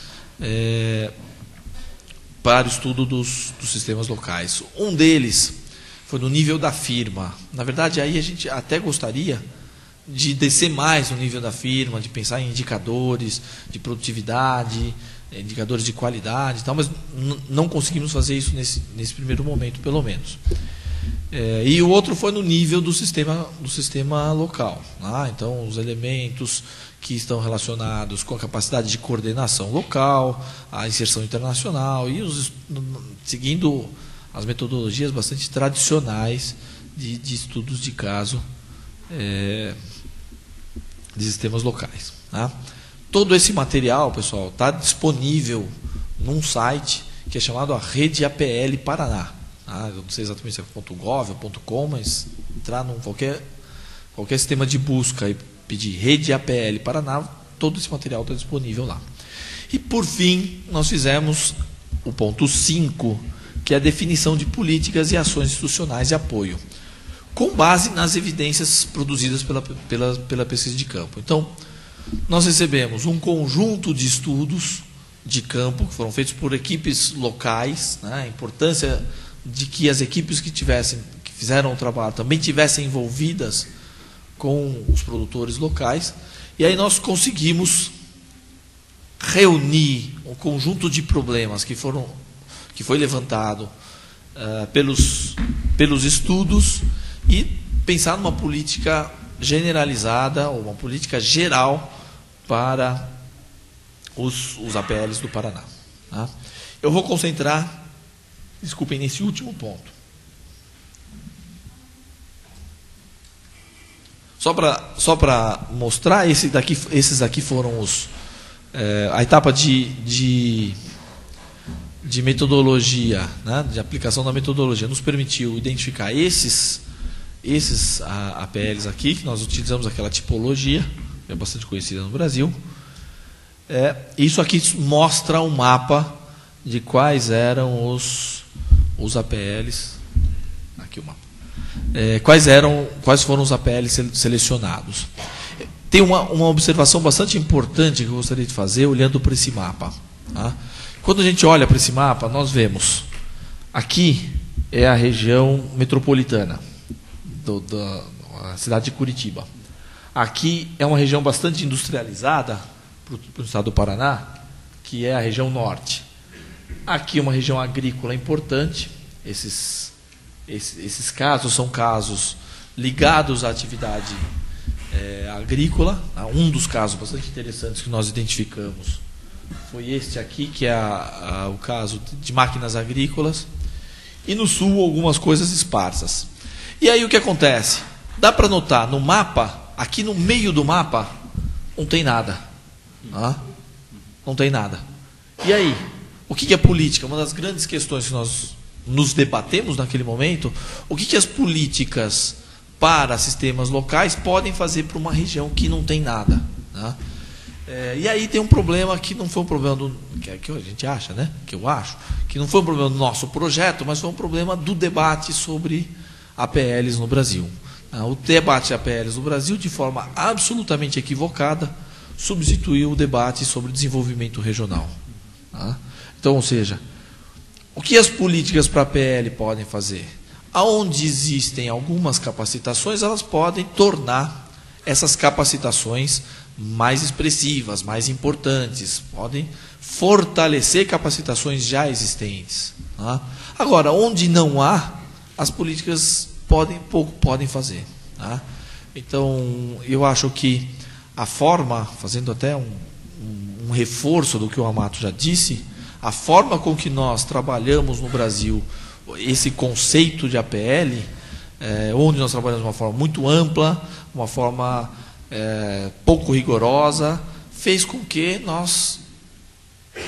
para o estudo dos sistemas locais. Um deles foi no nível da firma. Na verdade, aí a gente até gostaria de descer mais no nível da firma, de pensar em indicadores de produtividade, indicadores de qualidade e tal, mas não conseguimos fazer isso nesse primeiro momento, pelo menos. E o outro foi no nível do sistema local. Então, os elementos que estão relacionados com a capacidade de coordenação local, a inserção internacional e seguindo as metodologias bastante tradicionais de estudos de caso de sistemas locais. Todo esse material, pessoal, está disponível num site que é chamado a Rede APL Paraná. Eu não sei exatamente se é .gov ou .com, mas entrar em qualquer sistema de busca e pedir Rede APL Paraná, todo esse material está disponível lá. E, por fim, nós fizemos o ponto 5, que é a definição de políticas e ações institucionais de apoio, com base nas evidências produzidas pela pesquisa de campo. Então, nós recebemos um conjunto de estudos de campo que foram feitos por equipes locais, a importância de que as equipes que fizeram o trabalho também tivessem envolvidas com os produtores locais, e aí nós conseguimos reunir um conjunto de problemas que foi levantado pelos estudos e pensar numa política generalizada, ou uma política geral para os APLs do Paraná. Eu vou concentrar, desculpem, nesse último ponto. Só para mostrar, esses daqui foram a etapa de metodologia, de aplicação da metodologia, nos permitiu identificar esses APLs aqui, que nós utilizamos aquela tipologia, que é bastante conhecida no Brasil. Isso aqui mostra um mapa de quais eram os APLs. Aqui o mapa. Quais foram os APLs selecionados. Tem uma observação bastante importante que eu gostaria de fazer olhando para esse mapa. Quando a gente olha para esse mapa, nós vemos aqui é a região metropolitana da cidade de Curitiba. Aqui é uma região bastante industrializada para o estado do Paraná, que é a região norte. Aqui é uma região agrícola importante. Esses casos são casos ligados à atividade agrícola. Um dos casos bastante interessantes que nós identificamos foi este aqui, que é o caso de máquinas agrícolas. E no sul, algumas coisas esparsas. E aí o que acontece? Dá para notar no mapa, aqui no meio do mapa, não tem nada. Não tem nada. E aí? O que é política? Uma das grandes questões que nós nos debatemos naquele momento, o que as políticas para sistemas locais podem fazer para uma região que não tem nada. E aí tem um problema que não foi um problema que a gente acha, que eu acho, que não foi um problema do nosso projeto, mas foi um problema do debate sobre APLs no Brasil. O debate de APLs no Brasil, de forma absolutamente equivocada, substituiu o debate sobre desenvolvimento regional. Então, ou seja, o que as políticas para a APL podem fazer? Aonde existem algumas capacitações, elas podem tornar essas capacitações mais expressivas, mais importantes, podem fortalecer capacitações já existentes. Agora, onde não há, as políticas pouco podem fazer. Então, eu acho que a forma, fazendo até um reforço do que o Amato já disse, a forma com que nós trabalhamos no Brasil esse conceito de APL, onde nós trabalhamos de uma forma muito ampla, uma forma pouco rigorosa, fez com que nós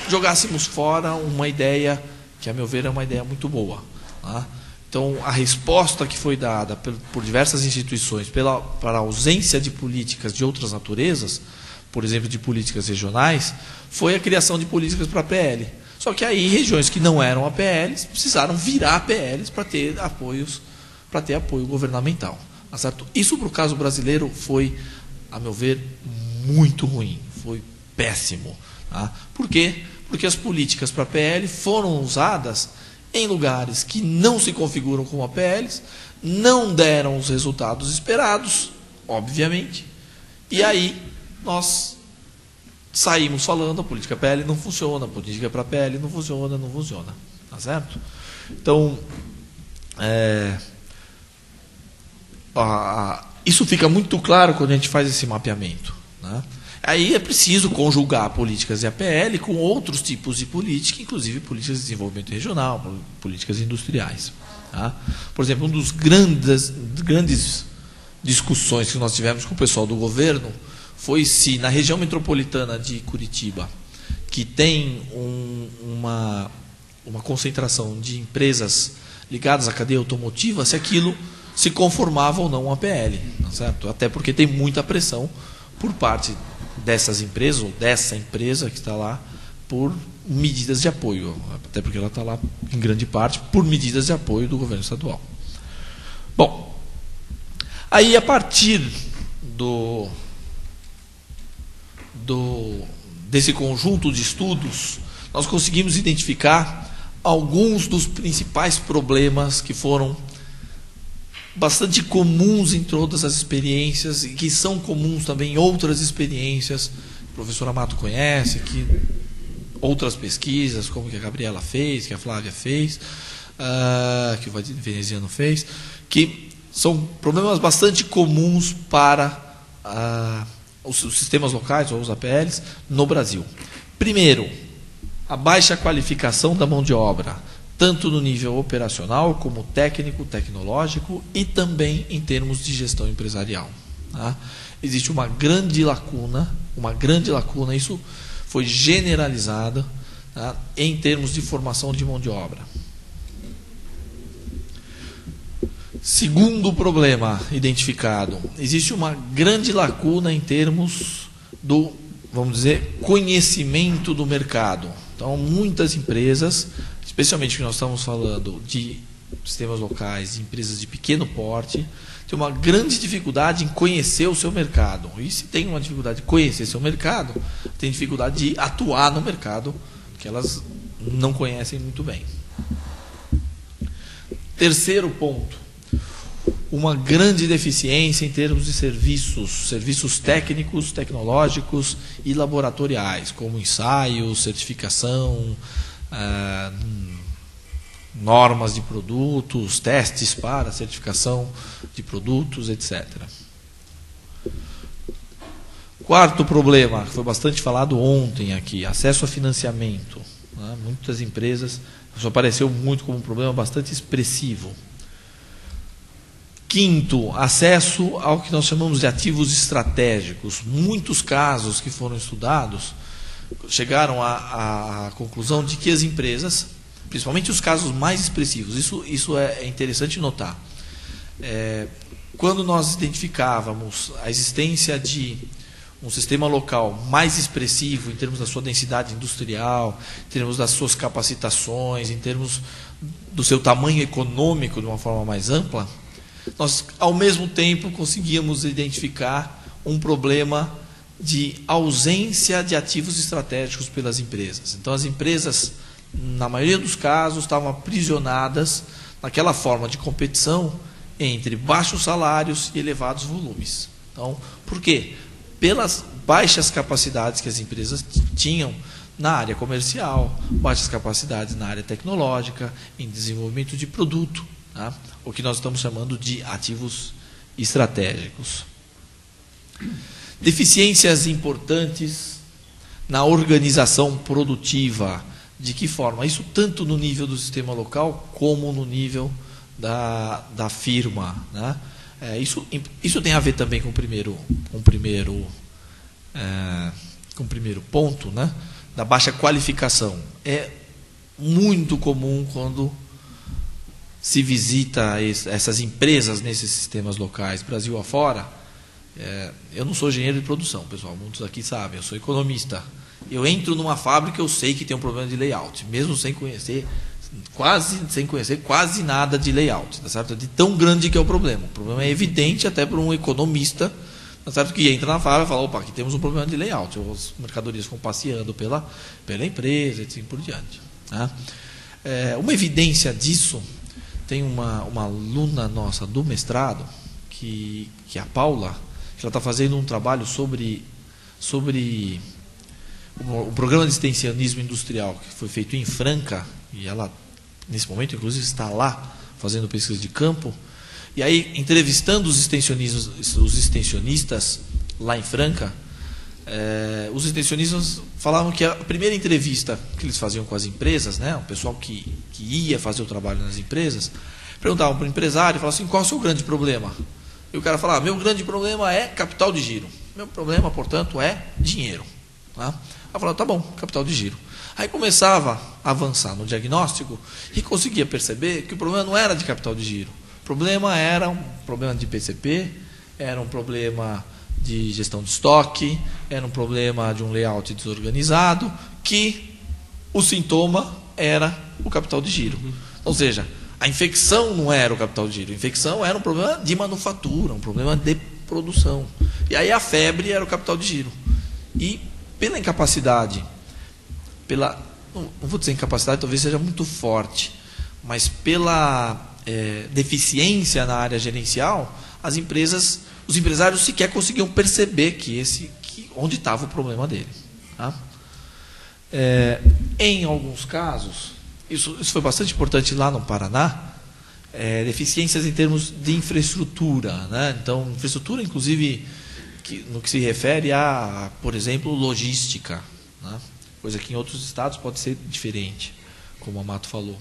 jogássemos fora uma ideia que, a meu ver, é uma ideia muito boa. Então, a resposta que foi dada por diversas instituições para a ausência de políticas de outras naturezas, por exemplo, de políticas regionais, foi a criação de políticas para APL. Só que aí regiões que não eram APLs precisaram virar APLs para ter apoio governamental. Certo? Isso, para o caso brasileiro, foi, a meu ver, muito ruim, foi péssimo. Por quê? Porque as políticas para APL foram usadas em lugares que não se configuram como APLs, não deram os resultados esperados, obviamente, e aí nós saímos falando, a política PL não funciona, a política para PL não funciona. Tá certo? Então, isso fica muito claro quando a gente faz esse mapeamento, né? Aí é preciso conjugar políticas de APL com outros tipos de política, inclusive políticas de desenvolvimento regional, políticas industriais. Tá? Por exemplo, uma das grandes discussões que nós tivemos com o pessoal do governo foi se na região metropolitana de Curitiba, que tem uma concentração de empresas ligadas à cadeia automotiva, se aquilo se conformava ou não a APL, tá certo? Até porque tem muita pressão por parte dessas empresas, ou dessa empresa que está lá, por medidas de apoio, até porque ela está lá, em grande parte, por medidas de apoio do governo estadual. Bom, aí a partir desse conjunto de estudos, nós conseguimos identificar alguns dos principais problemas que foram bastante comuns em todas as experiências e que são comuns também em outras experiências. O professor Amato conhece, que outras pesquisas, como que a Gabriela fez, que a Flávia fez, que o Veneziano fez, que são problemas bastante comuns para os sistemas locais ou os APLs no Brasil. Primeiro, a baixa qualificação da mão de obra, tanto no nível operacional como técnico, tecnológico e também em termos de gestão empresarial. Tá? Existe uma grande lacuna, isso foi generalizado, tá, em termos de formação de mão de obra. Segundo problema identificado, existe uma grande lacuna em termos do, vamos dizer, conhecimento do mercado. Então, muitas empresas, especialmente que nós estamos falando de sistemas locais, de empresas de pequeno porte, tem uma grande dificuldade em conhecer o seu mercado. E se tem uma dificuldade de conhecer seu mercado, tem dificuldade de atuar no mercado que elas não conhecem muito bem. Terceiro ponto, uma grande deficiência em termos de serviços técnicos, tecnológicos e laboratoriais, como ensaios, certificação, normas de produtos, testes para certificação de produtos, etc. Quarto problema, que foi bastante falado ontem aqui, acesso a financiamento. Né? Muitas empresas, isso apareceu muito como um problema bastante expressivo. Quinto, acesso ao que nós chamamos de ativos estratégicos. Muitos casos que foram estudados chegaram à conclusão de que as empresas, principalmente os casos mais expressivos, isso é interessante notar. Quando nós identificávamos a existência de um sistema local mais expressivo em termos da sua densidade industrial, em termos das suas capacitações, em termos do seu tamanho econômico de uma forma mais ampla, nós, ao mesmo tempo, conseguíamos identificar um problema de ausência de ativos estratégicos pelas empresas. Então, as empresas, na maioria dos casos, estavam aprisionadas naquela forma de competição entre baixos salários e elevados volumes. Então, por quê? Pelas baixas capacidades que as empresas tinham na área comercial, baixas capacidades na área tecnológica, em desenvolvimento de produto, tá? O que nós estamos chamando de ativos estratégicos. Deficiências importantes na organização produtiva. De que forma? Isso tanto no nível do sistema local como no nível da firma, né? Isso tem a ver também com o primeiro ponto, né? Da baixa qualificação. É muito comum quando se visita essas empresas nesses sistemas locais, Brasil afora. Eu não sou engenheiro de produção, pessoal, muitos aqui sabem, eu sou economista. Eu entro numa fábrica, eu sei que tem um problema de layout, mesmo sem conhecer quase nada de layout, tá certo? De tão grande que é o problema. O problema é evidente até para um economista, tá certo? Que entra na fábrica e fala, opa, aqui temos um problema de layout. As mercadorias ficam passeando pela empresa e assim por diante. Tá? Uma evidência disso, tem uma aluna nossa do mestrado, que é a Paula, que ela está fazendo um trabalho sobre o programa de extensionismo industrial que foi feito em Franca, e ela, nesse momento, inclusive, está lá fazendo pesquisa de campo, E aí, entrevistando os extensionistas lá em Franca, os extensionistas falavam que a primeira entrevista que eles faziam com as empresas, né, o pessoal que ia fazer o trabalho nas empresas, perguntavam para o empresário, falavam assim, qual é o seu grande problema? E o cara falava, meu grande problema é capital de giro. Meu problema, portanto, é dinheiro. Tá? Aí falava, tá bom, capital de giro. Aí começava a avançar no diagnóstico e conseguia perceber que o problema não era de capital de giro. O problema era um problema de PCP, era um problema de gestão de estoque, era um problema de um layout desorganizado, que o sintoma era o capital de giro. Ou seja, a infecção não era o capital de giro, a infecção era um problema de manufatura, um problema de produção. E aí a febre era o capital de giro. E pela incapacidade, não vou dizer incapacidade, talvez seja muito forte, mas pela deficiência na área gerencial, os empresários sequer conseguiam perceber onde estava o problema dele. Tá? Em alguns casos, isso foi bastante importante lá no Paraná, deficiências em termos de infraestrutura. Né? Então, infraestrutura, inclusive, no que se refere a, por exemplo, logística. Né? Coisa que em outros estados pode ser diferente, como a Mato falou.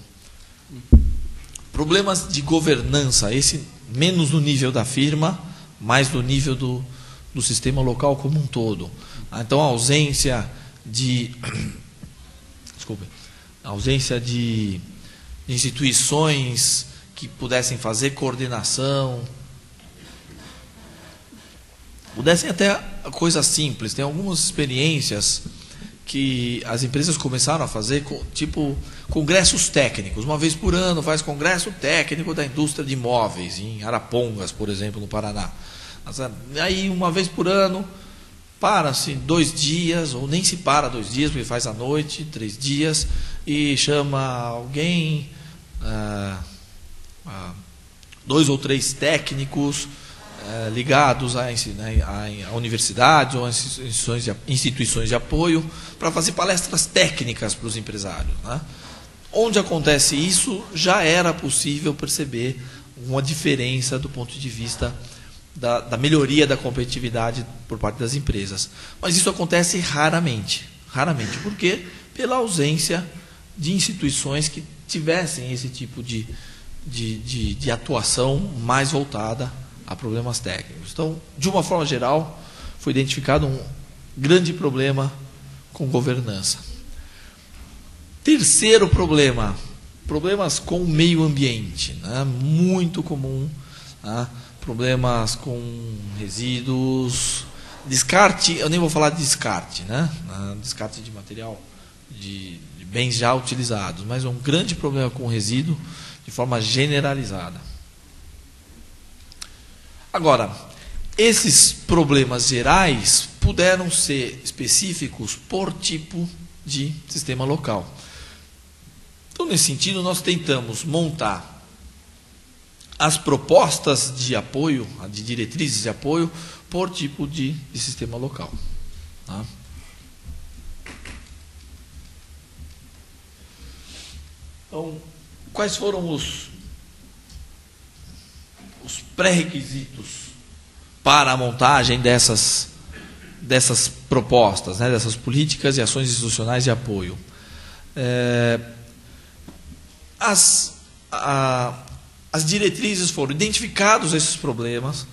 Problemas de governança, esse menos no nível da firma, mais no nível do sistema local como um todo. Então, a ausência de instituições que pudessem fazer coordenação, pudessem até coisas simples. Tem algumas experiências que as empresas começaram a fazer, tipo congressos técnicos. Uma vez por ano faz congresso técnico da indústria de imóveis, em Arapongas, por exemplo, no Paraná. Aí, uma vez por ano, para-se 2 dias, ou nem se para 2 dias, porque faz à noite, 3 dias, e chama alguém, 2 ou 3 técnicos ligados a universidades ou a instituições de apoio para fazer palestras técnicas para os empresários. Né? Onde acontece isso, já era possível perceber uma diferença do ponto de vista da melhoria da competitividade por parte das empresas. Mas isso acontece raramente. Raramente. Por quê? Pela ausência de instituições que tivessem esse tipo de atuação mais voltada a problemas técnicos. Então, de uma forma geral, foi identificado um grande problema com governança. Terceiro problema, problemas com o meio ambiente, né? Muito comum, né? Problemas com resíduos, descarte, eu nem vou falar de descarte, né? Descarte de material, de bens já utilizados, mas um grande problema com resíduo de forma generalizada. Agora, esses problemas gerais puderam ser específicos por tipo de sistema local. Então, nesse sentido, nós tentamos montar as propostas de apoio, de diretrizes de apoio, por tipo de sistema local. Tá? Então, quais foram os pré-requisitos para a montagem dessas propostas, né, dessas políticas e ações institucionais de apoio? As diretrizes foram identificados esses problemas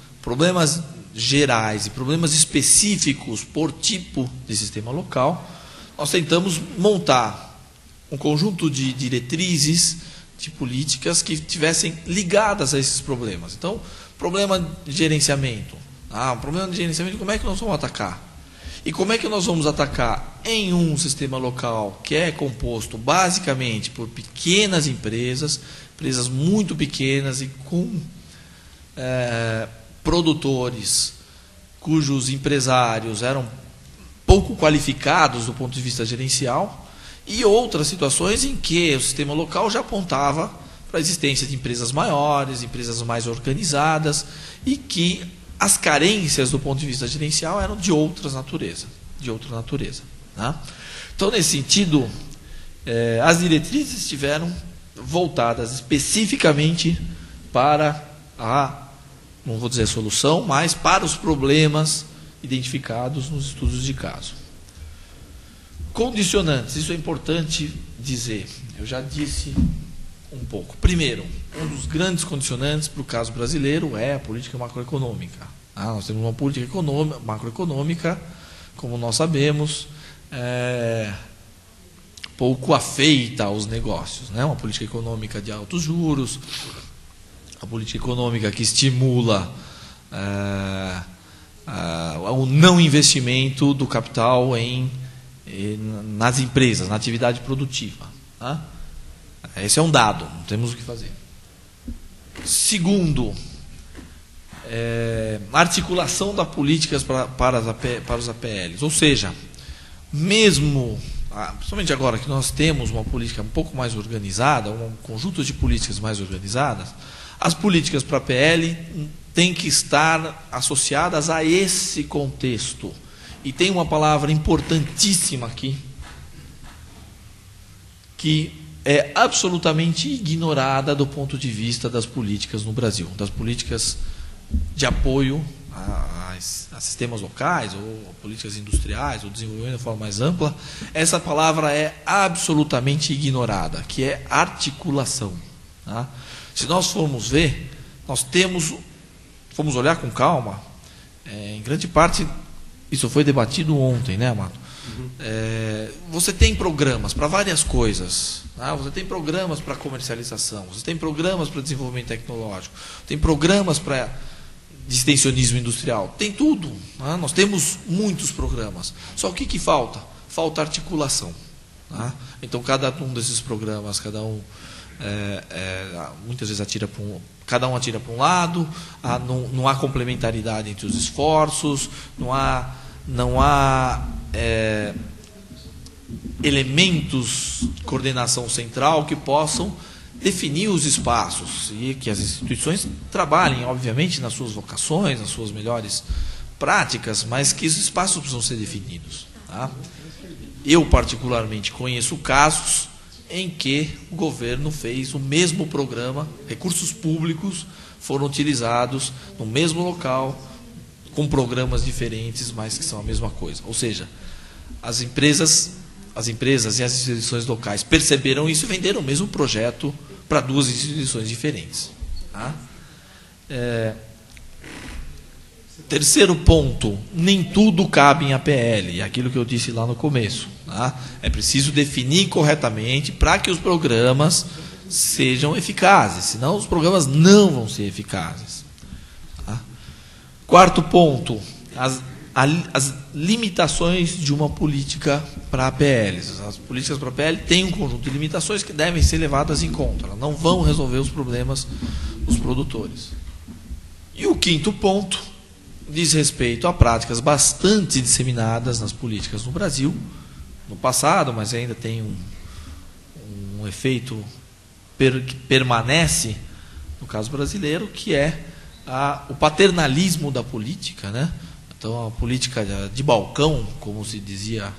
gerais e problemas específicos por tipo de sistema local. Nós tentamos montar um conjunto de diretrizes, de políticas que estivessem ligadas a esses problemas. Então, problema de gerenciamento. Problema de gerenciamento, como é que nós vamos atacar? E como é que nós vamos atacar em um sistema local que é composto basicamente por pequenas empresas muito pequenas e com produtores cujos empresários eram pouco qualificados do ponto de vista gerencial, e outras situações em que o sistema local já apontava para a existência de empresas maiores, empresas mais organizadas, e que as carências do ponto de vista gerencial eram de outra natureza. Tá? Então, nesse sentido, as diretrizes estiveram voltadas especificamente para não vou dizer solução, mas para os problemas identificados nos estudos de caso. Condicionantes, isso é importante dizer. Eu já disse um pouco. Primeiro, um dos grandes condicionantes para o caso brasileiro é a política macroeconômica. Nós temos uma política macroeconômica, como nós sabemos, pouco afeita aos negócios, né? Uma política econômica de altos juros, a política econômica que estimula o não investimento do capital nas empresas, na atividade produtiva. Tá? Esse é um dado, não temos o que fazer. Segundo, articulação das políticas para os APLs, ou seja, mesmo, principalmente agora que nós temos uma política um pouco mais organizada, um conjunto de políticas mais organizadas, as políticas para a APL têm que estar associadas a esse contexto. E tem uma palavra importantíssima aqui, que é absolutamente ignorada do ponto de vista das políticas no Brasil, das políticas de apoio a sistemas locais, ou políticas industriais, ou desenvolvimento de forma mais ampla. Essa palavra é absolutamente ignorada, que é articulação. Tá? Se nós formos ver, fomos olhar com calma, em grande parte, isso foi debatido ontem, né, Amato? Você tem programas para várias coisas. Tá? Você tem programas para comercialização, você tem programas para desenvolvimento tecnológico, tem programas de extensionismo industrial, tem tudo. Tá? Nós temos muitos programas. Só o que falta? Falta articulação. Tá? Então, cada um desses programas, muitas vezes cada um atira para um lado, não há complementaridade entre os esforços, não há elementos de coordenação central que possam definir os espaços e que as instituições trabalhem, obviamente, nas suas vocações, nas suas melhores práticas, mas que os espaços precisam ser definidos. Tá? Eu, particularmente, conheço casos em que o governo fez o mesmo programa, recursos públicos foram utilizados no mesmo local, com programas diferentes, mas que são a mesma coisa. Ou seja, as empresas e as instituições locais perceberam isso e venderam o mesmo projeto para duas instituições diferentes. Tá? Terceiro ponto, nem tudo cabe em APL, aquilo que eu disse lá no começo. Tá? É preciso definir corretamente para que os programas sejam eficazes, senão os programas não vão ser eficazes. Tá? Quarto ponto, as limitações de uma política para APLs. As políticas para APL têm um conjunto de limitações que devem ser levadas em conta. Elas não vão resolver os problemas dos produtores. E o quinto ponto diz respeito a práticas bastante disseminadas nas políticas no Brasil, no passado, mas ainda tem um efeito que permanece no caso brasileiro, que é o paternalismo da política, né? Então, a política de balcão, como se dizia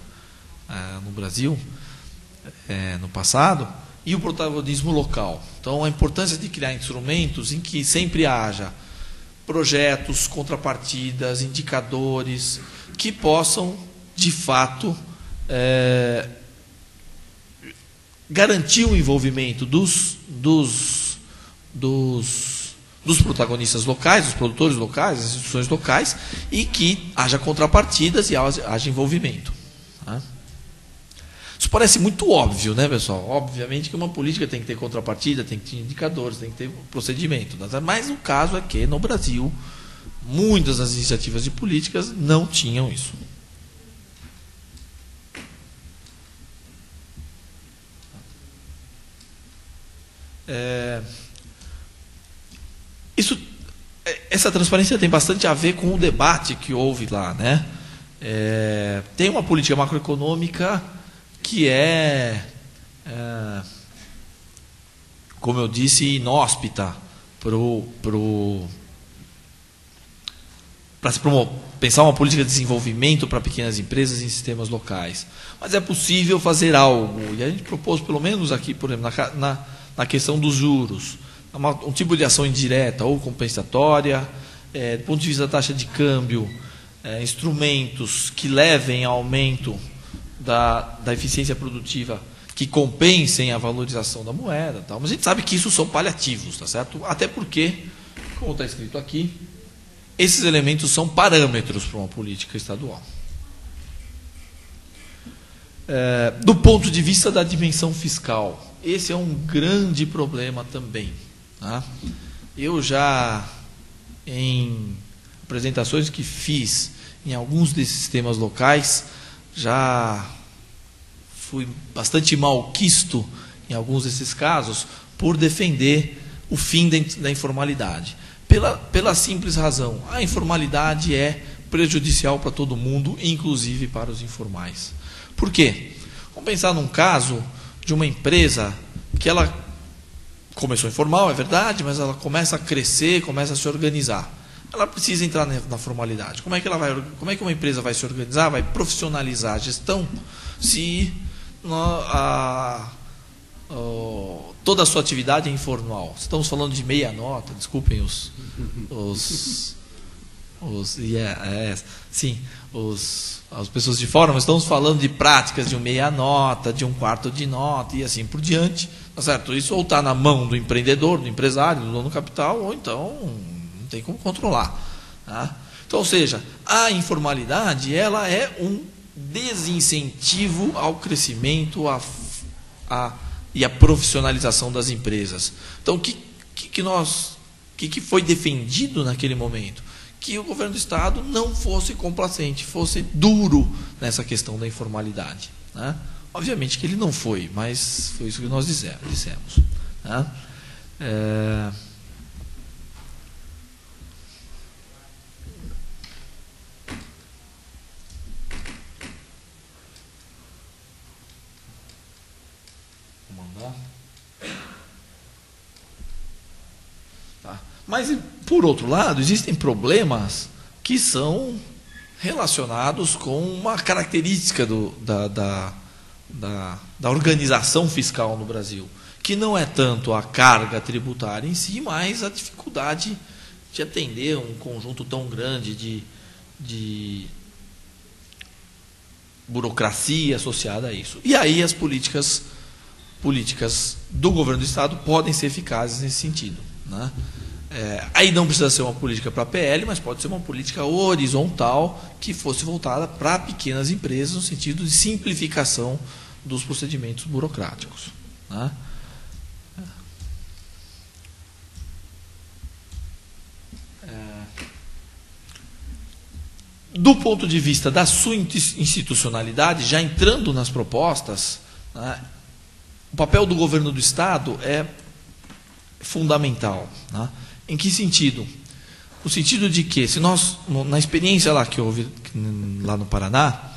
no Brasil no passado, e o protagonismo local. Então, a importância de criar instrumentos em que sempre haja projetos, contrapartidas, indicadores que possam, de fato, garantir o envolvimento dos protagonistas locais, dos produtores locais, das instituições locais, e que haja contrapartidas e haja envolvimento. Tá? Isso parece muito óbvio, né, pessoal? Obviamente que uma política tem que ter contrapartida, tem que ter indicadores, tem que ter procedimento. Mas o caso é que, no Brasil, muitas das iniciativas de políticas não tinham isso. Essa transparência tem bastante a ver com o debate que houve lá, né? Tem uma política macroeconômica que como eu disse, inóspita para se pensar uma política de desenvolvimento para pequenas empresas em sistemas locais. Mas é possível fazer algo, e a gente propôs, pelo menos aqui, por exemplo, na questão dos juros, um tipo de ação indireta ou compensatória, do ponto de vista da taxa de câmbio, instrumentos que levem ao aumento da eficiência produtiva, que compensem a valorização da moeda, tal. Mas a gente sabe que isso são paliativos, tá certo? Até porque, como está escrito aqui, esses elementos são parâmetros para uma política estadual. Do ponto de vista da dimensão fiscal, esse é um grande problema também. Tá? Eu já, em apresentações que fiz em alguns desses sistemas locais, já fui bastante malquisto em alguns desses casos por defender o fim da informalidade. Pela simples razão, a informalidade é prejudicial para todo mundo, inclusive para os informais. Por quê? Vamos pensar num caso de uma empresa que ela começou informal, é verdade, mas ela começa a crescer, começa a se organizar. Ela precisa entrar na formalidade. Como é que uma empresa vai se organizar, vai profissionalizar a gestão, se toda a sua atividade é informal? Estamos falando de meia nota, desculpem as pessoas de fora, mas estamos falando de práticas de meia nota, de um quarto de nota e assim por diante, tá certo? Isso ou está na mão do empreendedor, do empresário, do dono do capital, ou então não tem como controlar. Tá? Então, ou seja, a informalidade ela é um desincentivo ao crescimento e à profissionalização das empresas. Então, o que foi defendido naquele momento? Que o governo do Estado não fosse complacente, fosse duro nessa questão da informalidade. Né? Obviamente que ele não foi, mas foi isso que nós dissemos. Né? Vou mandar. Tá. Mas, por outro lado, existem problemas que são relacionados com uma característica da organização fiscal no Brasil, que não é tanto a carga tributária em si, mas a dificuldade de atender um conjunto tão grande de burocracia associada a isso. E aí as políticas do governo do Estado podem ser eficazes nesse sentido. Né? Aí não precisa ser uma política para a PL, mas pode ser uma política horizontal que fosse voltada para pequenas empresas, no sentido de simplificação dos procedimentos burocráticos. Né? Do ponto de vista da sua institucionalidade, já entrando nas propostas, né, o papel do governo do Estado é fundamental. Né? Em que sentido? No sentido de que, se nós, na experiência lá que houve lá no Paraná,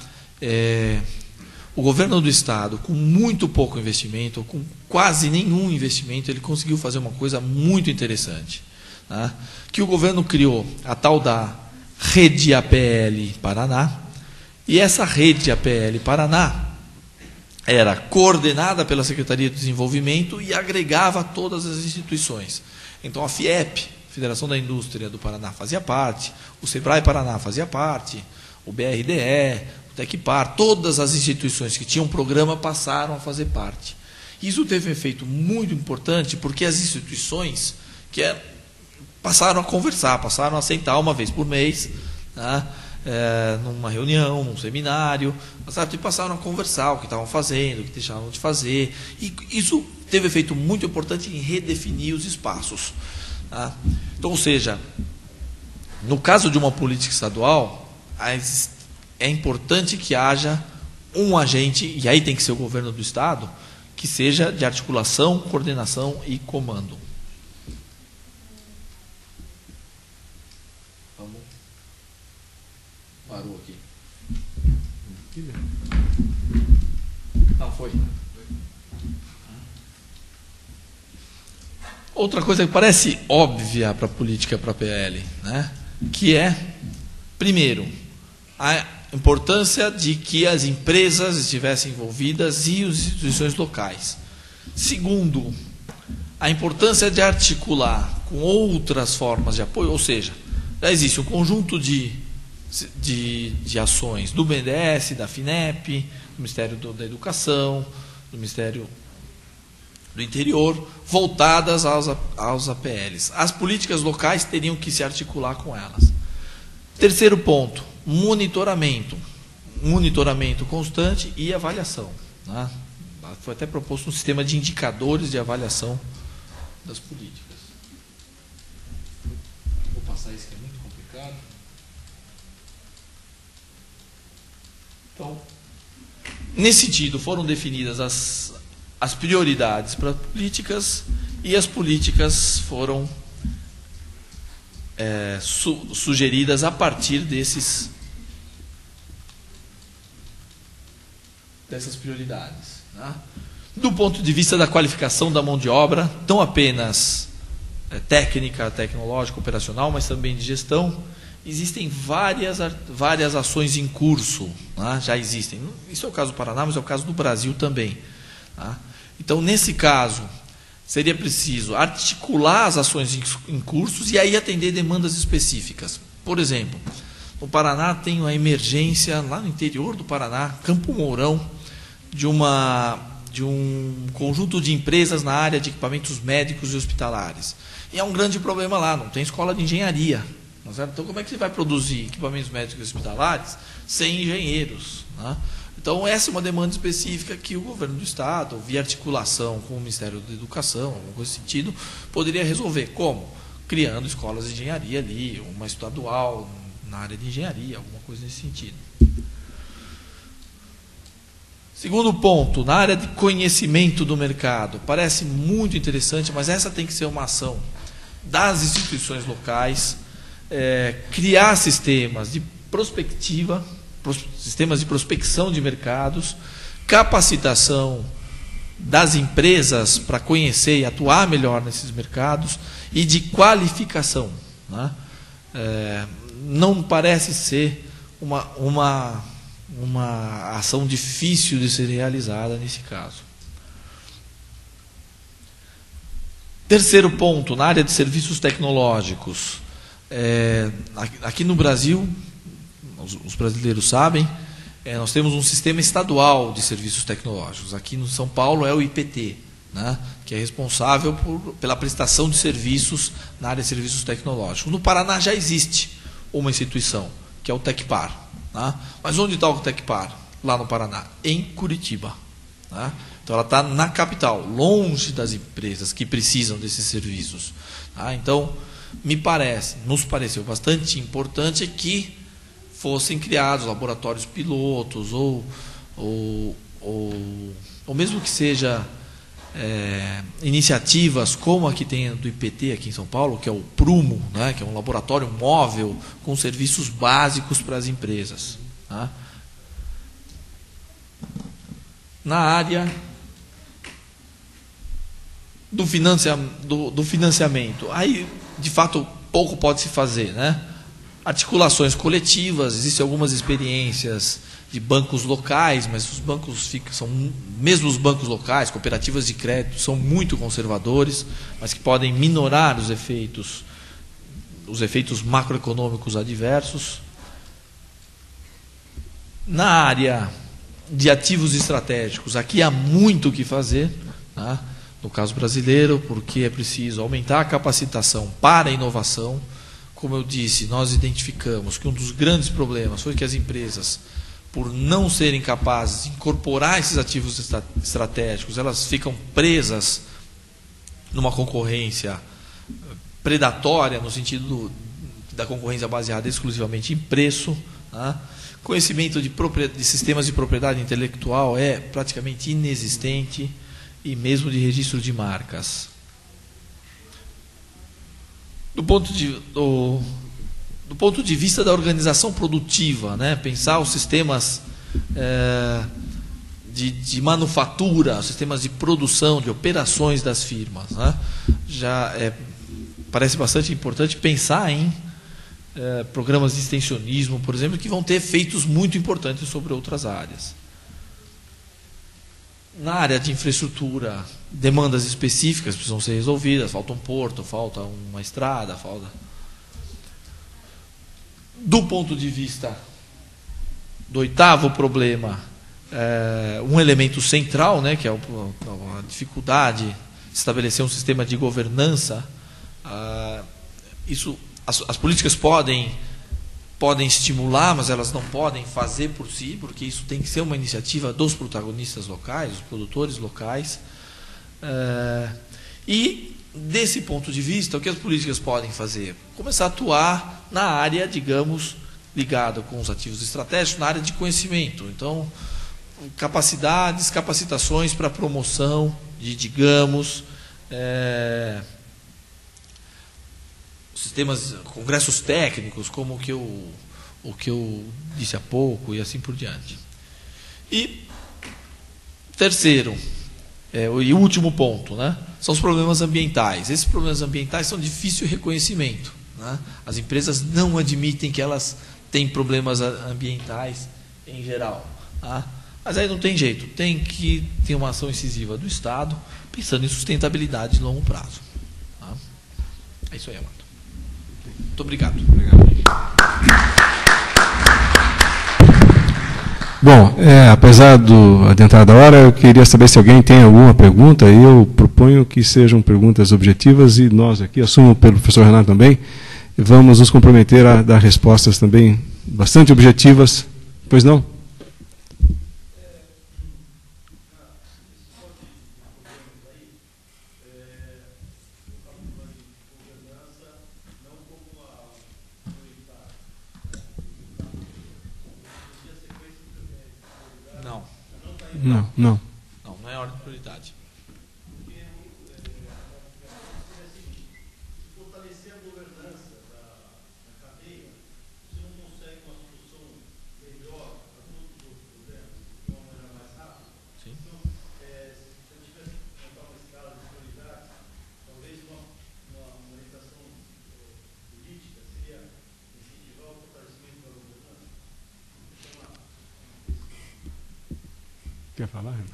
o governo do Estado, com muito pouco investimento, ou com quase nenhum investimento, ele conseguiu fazer uma coisa muito interessante. Né? Que o governo criou a tal da Rede APL Paraná, e essa Rede APL Paraná era coordenada pela Secretaria de Desenvolvimento e agregava todas as instituições. Então a FIEP, Federação da Indústria do Paraná, fazia parte, o SEBRAE Paraná fazia parte, o BRDE, o TECPAR, todas as instituições que tinham programa passaram a fazer parte. Isso teve um efeito muito importante, porque as instituições passaram a conversar, passaram a sentar uma vez por mês, né, numa reunião, num seminário, e passaram a conversar o que estavam fazendo, o que deixavam de fazer. E isso teve um efeito muito importante em redefinir os espaços. Tá? Então, ou seja, no caso de uma política estadual, é importante que haja um agente, e aí tem que ser o governo do Estado, que seja de articulação, coordenação e comando. Parou aqui. Não, foi. Outra coisa que parece óbvia para a política, para a PL, né? Que é, primeiro, a importância de que as empresas estivessem envolvidas e as instituições locais. Segundo, a importância de articular com outras formas de apoio, ou seja, já existe um conjunto de ações do BNDES, da FINEP, do Ministério da Educação, do Ministério do Interior, voltadas aos APLs. As políticas locais teriam que se articular com elas. Terceiro ponto, monitoramento. Monitoramento constante e avaliação. Né? Foi até proposto um sistema de indicadores de avaliação das políticas. Vou passar isso que é muito complicado. Então, nesse sentido, foram definidas as prioridades para políticas e as políticas foram sugeridas a partir dessas prioridades. Né? Do ponto de vista da qualificação da mão de obra, não apenas técnica, tecnológica, operacional, mas também de gestão, existem várias ações em curso, né? Já existem. Isso é o caso do Paraná, mas é o caso do Brasil também. Tá? Então, nesse caso, seria preciso articular as ações em cursos e aí atender demandas específicas. Por exemplo, no Paraná tem uma emergência, lá no interior do Paraná, Campo Mourão, de um conjunto de empresas na área de equipamentos médicos e hospitalares. E é um grande problema lá, não tem escola de engenharia. Então, como é que você vai produzir equipamentos médicos e hospitalares sem engenheiros? Né? Então, essa é uma demanda específica que o governo do Estado, via articulação com o Ministério da Educação, alguma coisa nesse sentido, poderia resolver. Como? Criando escolas de engenharia ali, uma estadual na área de engenharia, alguma coisa nesse sentido. Segundo ponto, na área de conhecimento do mercado, parece muito interessante, mas essa tem que ser uma ação das instituições locais, criar sistemas de prospectiva, sistemas de prospecção de mercados, capacitação das empresas para conhecer e atuar melhor nesses mercados e de qualificação. Né? Não parece ser uma ação difícil de ser realizada nesse caso. Terceiro ponto, na área de serviços tecnológicos. Aqui no Brasil, os brasileiros sabem, nós temos um sistema estadual de serviços tecnológicos. Aqui no São Paulo é o IPT, né, que é responsável pela prestação de serviços na área de serviços tecnológicos. No Paraná já existe uma instituição, que é o Tecpar. Né? Mas onde está o Tecpar? Lá no Paraná, em Curitiba. Né? Então ela está na capital, longe das empresas que precisam desses serviços. Tá? Então, nos pareceu bastante importante que fossem criados laboratórios pilotos ou mesmo que seja iniciativas como a que tem do IPT aqui em São Paulo, que é o Prumo, né, que é um laboratório móvel com serviços básicos para as empresas. Tá? Na área do financiamento, aí de fato pouco pode se fazer, né? Articulações coletivas, existem algumas experiências de bancos locais, mas os bancos mesmo os bancos locais, cooperativas de crédito, são muito conservadores, mas que podem minorar os efeitos macroeconômicos adversos. Na área de ativos estratégicos, aqui há muito o que fazer, né? No caso brasileiro, porque é preciso aumentar a capacitação para a inovação. Como eu disse, nós identificamos que um dos grandes problemas foi que as empresas, por não serem capazes de incorporar esses ativos estratégicos, elas ficam presas numa concorrência predatória, no sentido da concorrência baseada exclusivamente em preço. Né? Conhecimento de sistemas de propriedade intelectual é praticamente inexistente, e mesmo de registro de marcas. Do ponto de vista da organização produtiva, né? Pensar os sistemas de manufatura, os sistemas de produção, de operações das firmas, né? Parece bastante importante pensar em programas de extensionismo, por exemplo, que vão ter efeitos muito importantes sobre outras áreas. Na área de infraestrutura, demandas específicas precisam ser resolvidas, falta um porto, falta uma estrada, falta... Do ponto de vista do oitavo problema, um elemento central, né, que é a dificuldade de estabelecer um sistema de governança, as políticas podem estimular, mas elas não podem fazer por si, porque isso tem que ser uma iniciativa dos protagonistas locais, dos produtores locais. E, desse ponto de vista, o que as políticas podem fazer? Começar a atuar na área, digamos, ligada com os ativos estratégicos, na área de conhecimento. Então, capacidades, capacitações para promoção de, digamos, sistemas, congressos técnicos, como o que eu disse há pouco, e assim por diante. E terceiro, e último ponto, né, são os problemas ambientais. Esses problemas ambientais são de difícil reconhecimento, né? As empresas não admitem que elas têm problemas ambientais em geral, tá? Mas aí não tem jeito, tem que ter uma ação incisiva do Estado, pensando em sustentabilidade de longo prazo. Tá? É isso aí, Amado. Muito obrigado. Bom, apesar do adiantar da hora, eu queria saber se alguém tem alguma pergunta, e eu proponho que sejam perguntas objetivas, e nós aqui, assumo pelo professor Renato também, vamos nos comprometer a dar respostas também bastante objetivas. Pois não? Não. Não é ordem de prioridade. Fortalecer a governança da cadeia, você não consegue uma solução melhor para todos os outros problemas, de uma maneira mais rápida? Sim. Então, se você tivesse que montar uma escala de prioridades, talvez uma orientação política seria incentivar o fortalecimento da governança. Quer falar, Renato?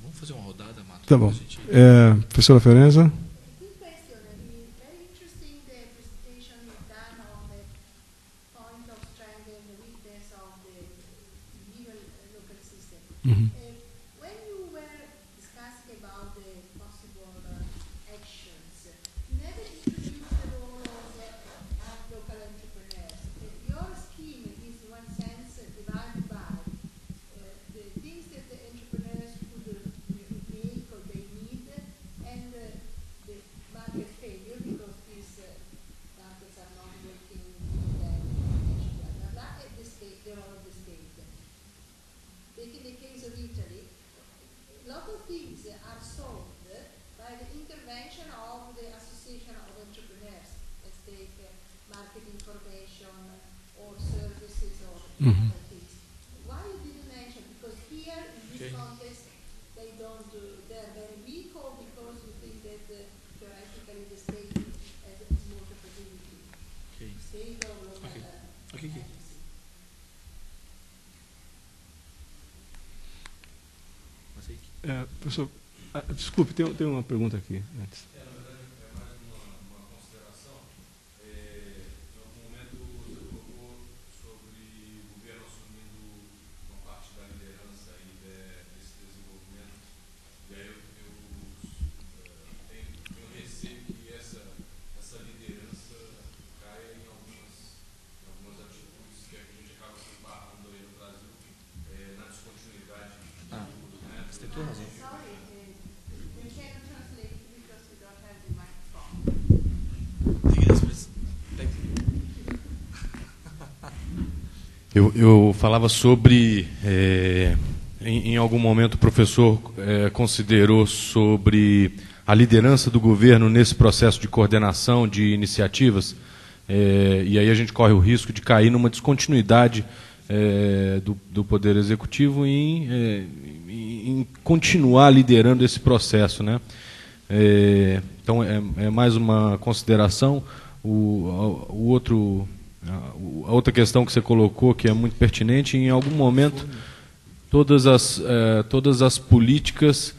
Vamos fazer uma rodada, Mato. Tá bom. Professora Ferenza? Uhum. When you were discussing about the possible actions, you never introduced the role of local entrepreneurs. Your scheme is, in one sense, divided by the things that the entrepreneurs could make or they need, and the market failure, because these markets are not working for them, blah, blah, blah, at the state, the role of the state. Taking the case of Italy, local things are solved by the intervention of the Association of Entrepreneurs. Let's take market information or services or other things. Why you didn't mention? Because here in this context they don't they're very weak, or because you think that theoretically the state has more capability. State or local. Okay. Professor, desculpe, tem uma pergunta aqui antes. Na verdade, é mais uma consideração. Em algum momento você colocou sobre o governo assumindo uma parte da liderança aí desse desenvolvimento. E aí eu tenho receio que essa liderança caia em algumas atitudes que a gente acaba se barrando aí no Brasil, na descontinuidade. Você tem toda razão. Sorry, we can't translate because we don't have the microphone. Eu falava sobre, em algum momento o professor considerou sobre a liderança do governo nesse processo de coordenação de iniciativas, e aí a gente corre o risco de cair numa descontinuidade do Poder Executivo em continuar liderando esse processo, né? Então, é mais uma consideração. A outra questão que você colocou, que é muito pertinente, em algum momento todas as políticas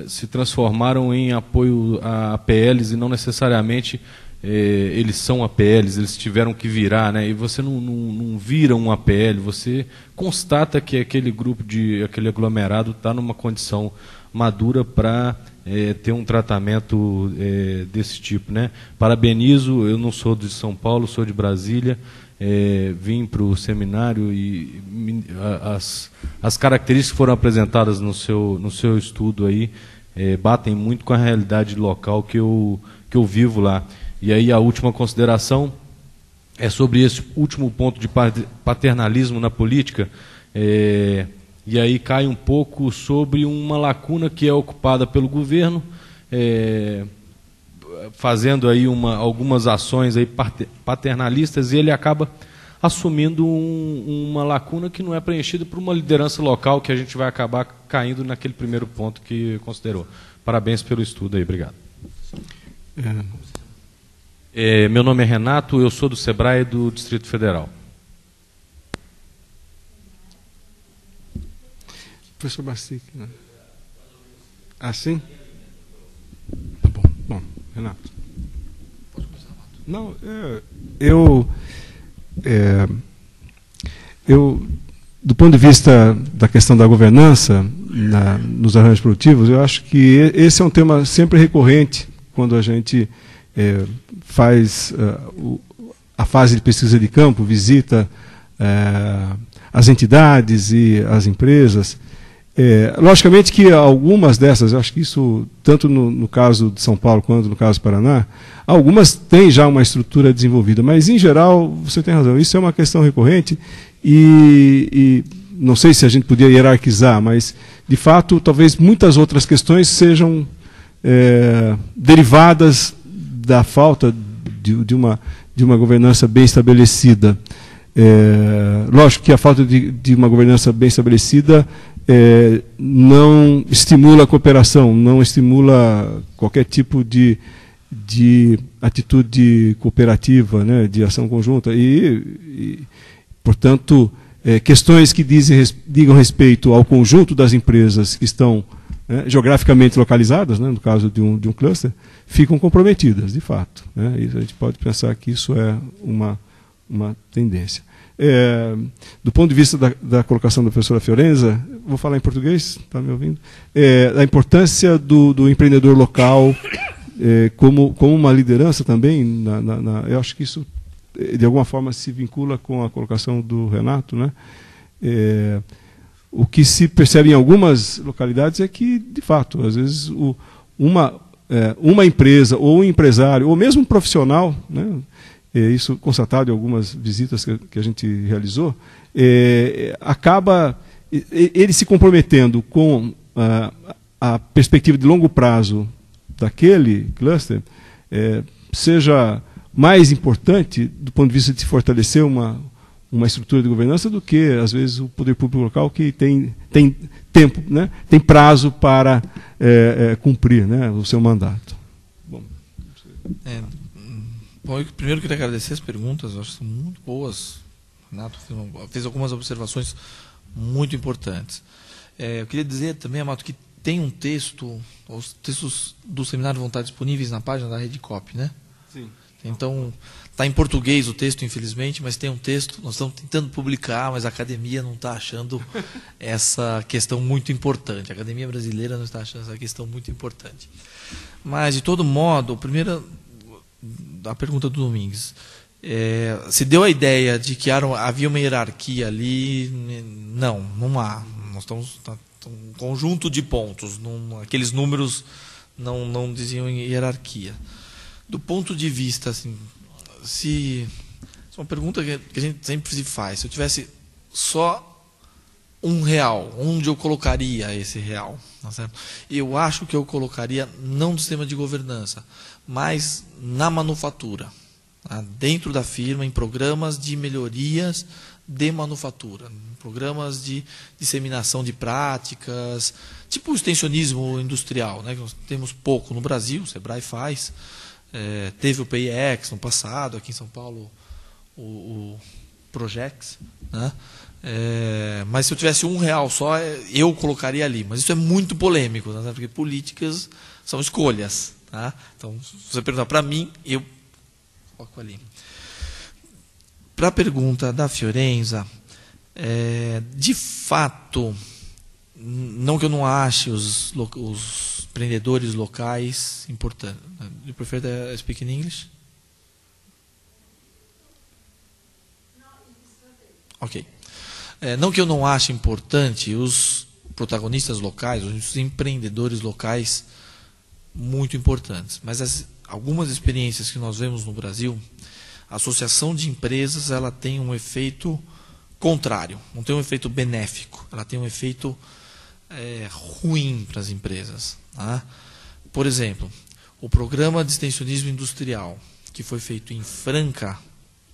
se transformaram em apoio a APLs e não necessariamente eles são APLs, eles tiveram que virar, né? E você não vira um APL, você constata que aquele grupo, aquele aglomerado está numa condição madura para ter um tratamento desse tipo, né? Parabenizo, eu não sou de São Paulo, sou de Brasília, vim para o seminário e as características que foram apresentadas no seu estudo aí batem muito com a realidade local que eu vivo lá. E aí a última consideração é sobre esse último ponto de paternalismo na política, e aí cai um pouco sobre uma lacuna que é ocupada pelo governo, fazendo aí algumas ações aí paternalistas, e ele acaba assumindo uma lacuna que não é preenchida por uma liderança local, que a gente vai acabar caindo naquele primeiro ponto que considerou. Parabéns pelo estudo aí, obrigado. Meu nome é Renato, eu sou do SEBRAE do Distrito Federal. Professor Bacic, né? Assim? Bom, Renato. Pode começar, Renato. Não, eu, do ponto de vista da questão da governança nos arranjos produtivos, eu acho que esse é um tema sempre recorrente quando a gente faz a fase de pesquisa de campo, visita as entidades e as empresas. Logicamente que algumas dessas, eu acho que isso, tanto no caso de São Paulo quanto no caso do Paraná, algumas têm já uma estrutura desenvolvida, mas, em geral, você tem razão, isso é uma questão recorrente e não sei se a gente podia hierarquizar, mas, de fato, talvez muitas outras questões sejam derivadas da falta de uma governança bem estabelecida. Lógico que a falta de uma governança bem estabelecida não estimula a cooperação, não estimula qualquer tipo de atitude cooperativa, né, de ação conjunta. Portanto, questões que digam respeito ao conjunto das empresas que estão geograficamente localizadas, né, no caso de um cluster, ficam comprometidas, de fato. Né, e a gente pode pensar que isso é uma tendência. Do ponto de vista da colocação da professora Fiorenza, vou falar em português, está me ouvindo? A importância do empreendedor local como uma liderança também, eu acho que isso, de alguma forma, se vincula com a colocação do Renato, né? O que se percebe em algumas localidades é que, de fato, às vezes uma empresa ou um empresário, ou mesmo um profissional, né, isso constatado em algumas visitas que a gente realizou, acaba ele se comprometendo com a perspectiva de longo prazo daquele cluster, seja mais importante do ponto de vista de se fortalecer uma estrutura de governança do que, às vezes, o poder público local, que tem tempo, né, tem prazo para cumprir, né, o seu mandato. Bom, eu primeiro queria agradecer as perguntas, acho que são muito boas. O Renato fez algumas observações muito importantes. Eu queria dizer também, Amato, que tem um texto, os textos do seminário vão estar disponíveis na página da Redcop, né? Sim. Então, está em português o texto, infelizmente, mas tem um texto, nós estamos tentando publicar, mas a academia não está achando essa questão muito importante. A academia brasileira não está achando essa questão muito importante. Mas, de todo modo, a pergunta do Domingues, se deu a ideia de que havia uma hierarquia ali? Não há. Nós estamos um conjunto de pontos, aqueles números não diziam em hierarquia. Do ponto de vista, assim, isso é uma pergunta que a gente sempre se faz. Se eu tivesse só R$1, onde eu colocaria esse real? Tá certo? Eu acho que eu colocaria não no sistema de governança, mas na manufatura, tá? Dentro da firma, em programas de melhorias de manufatura, programas de disseminação de práticas, tipo o extensionismo industrial, né? Nós temos pouco no Brasil, o SEBRAE faz. Teve o PIEX no passado, aqui em São Paulo o projects, né? Mas se eu tivesse R$1 só, eu colocaria ali. Mas isso é muito polêmico, né? Porque políticas são escolhas. Tá? Então, se você perguntar para mim, eu coloco ali. Para a pergunta da Fiorenza, de fato, não que eu não ache os empreendedores locais importantes. You prefer to speak in English? Ok. Não que eu não ache importante os protagonistas locais, os empreendedores locais, muito importantes. Mas algumas experiências que nós vemos no Brasil, a associação de empresas, ela tem um efeito contrário, não tem um efeito benéfico, ela tem um efeito ruim para as empresas. Tá? Por exemplo, o programa de extensionismo industrial, que foi feito em Franca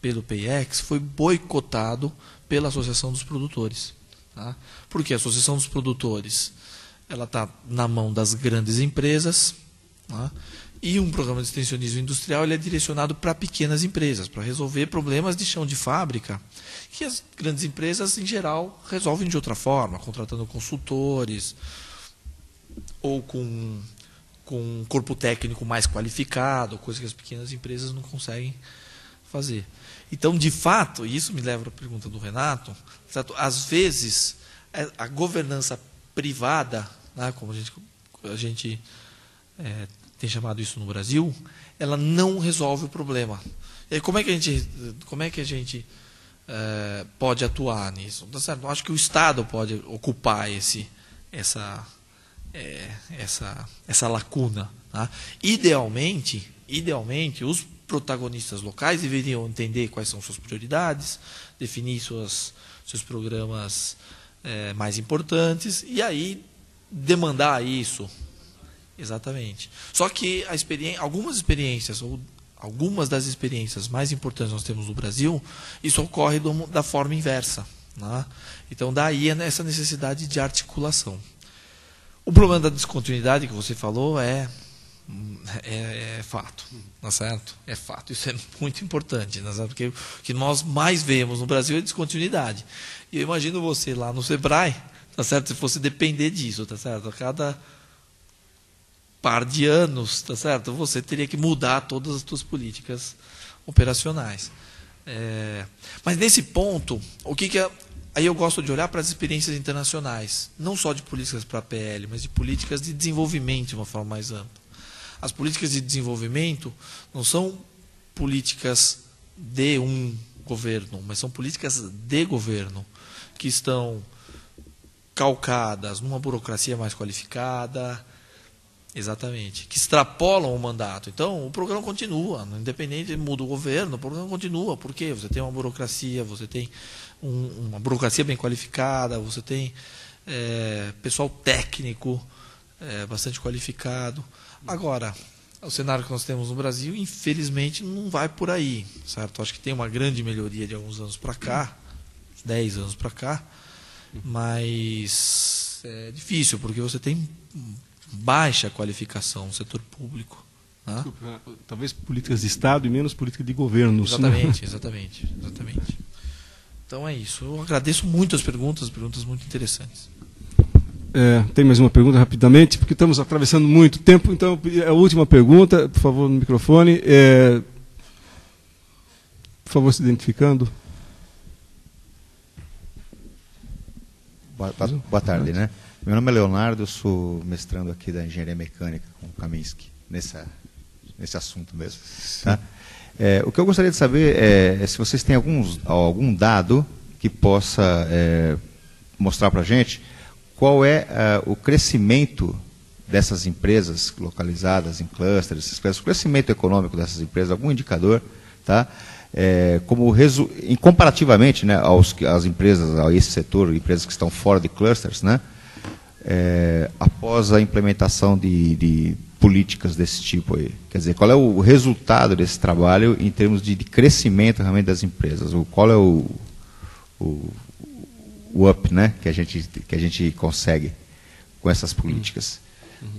pelo PIEX, foi boicotado pela Associação dos Produtores. Tá? Porque a Associação dos Produtores ela está na mão das grandes empresas, tá? E um programa de extensionismo industrial ele é direcionado para pequenas empresas, para resolver problemas de chão de fábrica, que as grandes empresas, em geral, resolvem de outra forma, contratando consultores, ou com um corpo técnico mais qualificado, coisa que as pequenas empresas não conseguem fazer. Então, de fato, e isso me leva à pergunta do Renato, certo? Às vezes, a governança privada, né, como a gente tem chamado isso no Brasil, ela não resolve o problema. E aí, como é que a gente pode atuar nisso? Tá certo? Eu acho que o Estado pode ocupar essa lacuna. Tá? Idealmente, os protagonistas locais deveriam entender quais são suas prioridades, definir seus programas mais importantes e aí demandar isso. Exatamente. Só que algumas experiências, ou algumas das experiências mais importantes que nós temos no Brasil, isso ocorre da forma inversa. Né? Então, daí essa necessidade de articulação. O problema da descontinuidade que você falou é fato, tá certo? É fato. Isso é muito importante, tá certo? Porque o que nós mais vemos no Brasil é descontinuidade. E eu imagino você lá no Sebrae, tá certo? Se fosse depender disso, tá certo? A cada par de anos, tá certo? Você teria que mudar todas as suas políticas operacionais. Mas nesse ponto, aí eu gosto de olhar para as experiências internacionais, não só de políticas para a PL, mas de políticas de desenvolvimento de uma forma mais ampla. As políticas de desenvolvimento não são políticas de um governo, mas são políticas de governo que estão calcadas numa burocracia mais qualificada, exatamente, que extrapolam o mandato. Então, o programa continua, independente, muda o governo, o programa continua. Por quê? Você tem uma burocracia, você tem uma burocracia bem qualificada, você tem pessoal técnico bastante qualificado. Agora, o cenário que nós temos no Brasil, infelizmente, não vai por aí, certo? Acho que tem uma grande melhoria de alguns anos para cá, 10 anos para cá, mas é difícil, porque você tem baixa qualificação no setor público. Né? Desculpa, talvez políticas de Estado e menos política de governo. Exatamente, né? exatamente. Então é isso. Eu agradeço muito as perguntas muito interessantes. Tem mais uma pergunta rapidamente, porque estamos atravessando muito tempo, então a última pergunta, por favor, no microfone. Por favor, se identificando. Boa tarde, né? Meu nome é Leonardo, eu sou mestrando aqui da Engenharia Mecânica com o Kaminski, nesse assunto mesmo. Tá? O que eu gostaria de saber é se vocês têm algum dado que possa mostrar para a gente qual é o crescimento dessas empresas localizadas em clusters, o crescimento econômico dessas empresas, algum indicador, tá? Comparativamente, né, às empresas, a esse setor, empresas que estão fora de clusters, né, após a implementação de políticas desse tipo aí. Quer dizer, qual é o resultado desse trabalho em termos de crescimento realmente das empresas? Qual é o up, né, que a gente consegue com essas políticas?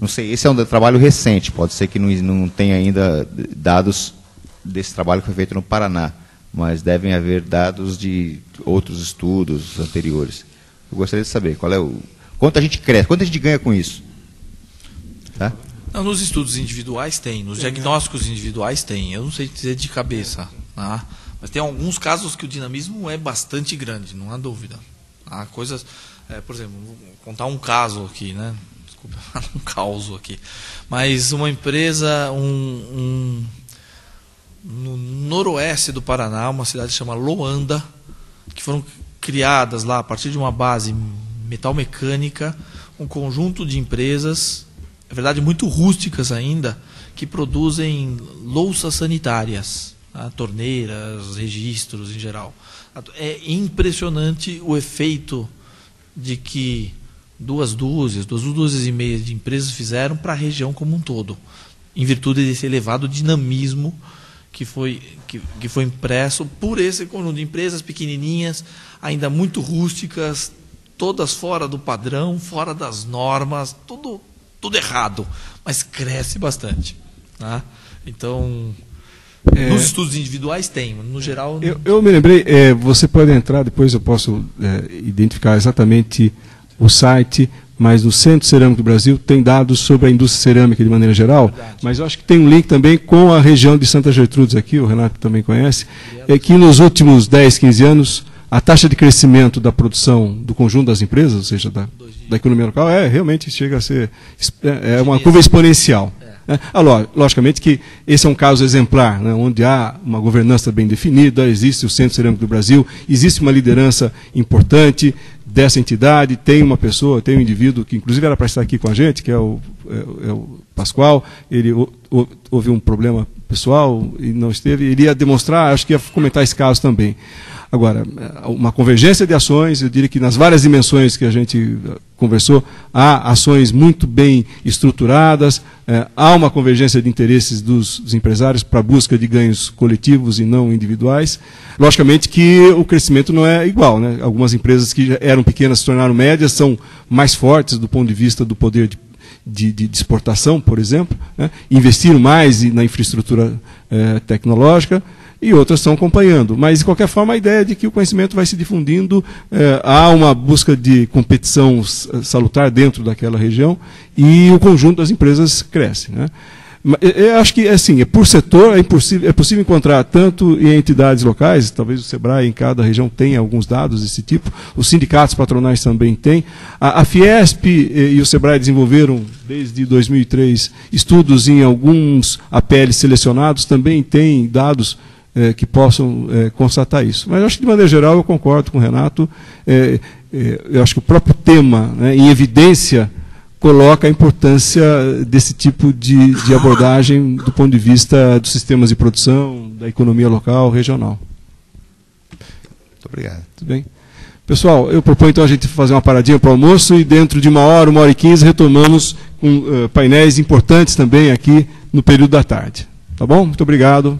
Não sei, esse é um trabalho recente, pode ser que não tenha ainda dados desse trabalho que foi feito no Paraná, mas devem haver dados de outros estudos anteriores. Eu gostaria de saber qual é quanto a gente cresce, quanto a gente ganha com isso. Tá? Não, nos estudos individuais tem, nos diagnósticos individuais tem. Eu não sei dizer de cabeça, tá? Mas tem alguns casos que o dinamismo é bastante grande, não há dúvida. Há coisas, por exemplo, vou contar um caso aqui, né? Desculpa, um caos aqui. Mas uma empresa, no noroeste do Paraná, uma cidade que chama Loanda, que foram criadas lá a partir de uma base metalmecânica, um conjunto de empresas, na verdade muito rústicas ainda, que produzem louças sanitárias, tá? Torneiras, registros em geral. É impressionante o efeito de que duas dúzias e meia de empresas fizeram para a região como um todo, em virtude desse elevado dinamismo que foi impresso por esse conjunto de empresas pequenininhas, ainda muito rústicas, todas fora do padrão, fora das normas, tudo errado, mas cresce bastante, tá? Então, nos estudos individuais tem, no geral... Eu me lembrei, você pode entrar, depois eu posso identificar exatamente o site, mas no Centro Cerâmico do Brasil tem dados sobre a indústria cerâmica de maneira geral, mas eu acho que tem um link também com a região de Santa Gertrudes aqui, o Renato também conhece, que nos últimos 10, 15 anos, a taxa de crescimento da produção do conjunto das empresas, ou seja, da economia local, realmente chega a ser uma curva exponencial. Logicamente que esse é um caso exemplar, né, onde há uma governança bem definida, existe o Centro Cerâmico do Brasil, existe uma liderança importante dessa entidade, tem uma pessoa, tem um indivíduo que inclusive era para estar aqui com a gente, que é o Pascoal. Ele houve um problema pessoal e não esteve, ele ia demonstrar, acho que ia comentar esse caso também. Agora, uma convergência de ações, eu diria que nas várias dimensões que a gente conversou, há ações muito bem estruturadas, há uma convergência de interesses dos empresários para a busca de ganhos coletivos e não individuais. Logicamente que o crescimento não é igual, né? Algumas empresas que já eram pequenas se tornaram médias, são mais fortes do ponto de vista do poder de exportação, por exemplo, né? Investiram mais na infraestrutura tecnológica, e outras estão acompanhando. Mas, de qualquer forma, a ideia é de que o conhecimento vai se difundindo, há uma busca de competição salutar dentro daquela região, e o conjunto das empresas cresce, né? Eu acho que, assim, por setor, é possível encontrar tanto em entidades locais, talvez o SEBRAE em cada região tenha alguns dados desse tipo, os sindicatos patronais também têm. A Fiesp e o SEBRAE desenvolveram, desde 2003, estudos em alguns APLs selecionados, também têm dados que possam constatar isso. Mas eu acho que, de maneira geral, eu concordo com o Renato. Eu acho que o próprio tema, né, em evidência, coloca a importância desse tipo de abordagem do ponto de vista dos sistemas de produção, da economia local, regional. Muito obrigado. Tudo bem. Pessoal, eu proponho então a gente fazer uma paradinha para o almoço e dentro de 1h e 15 retomamos com painéis importantes também aqui no período da tarde. Tá bom? Muito obrigado.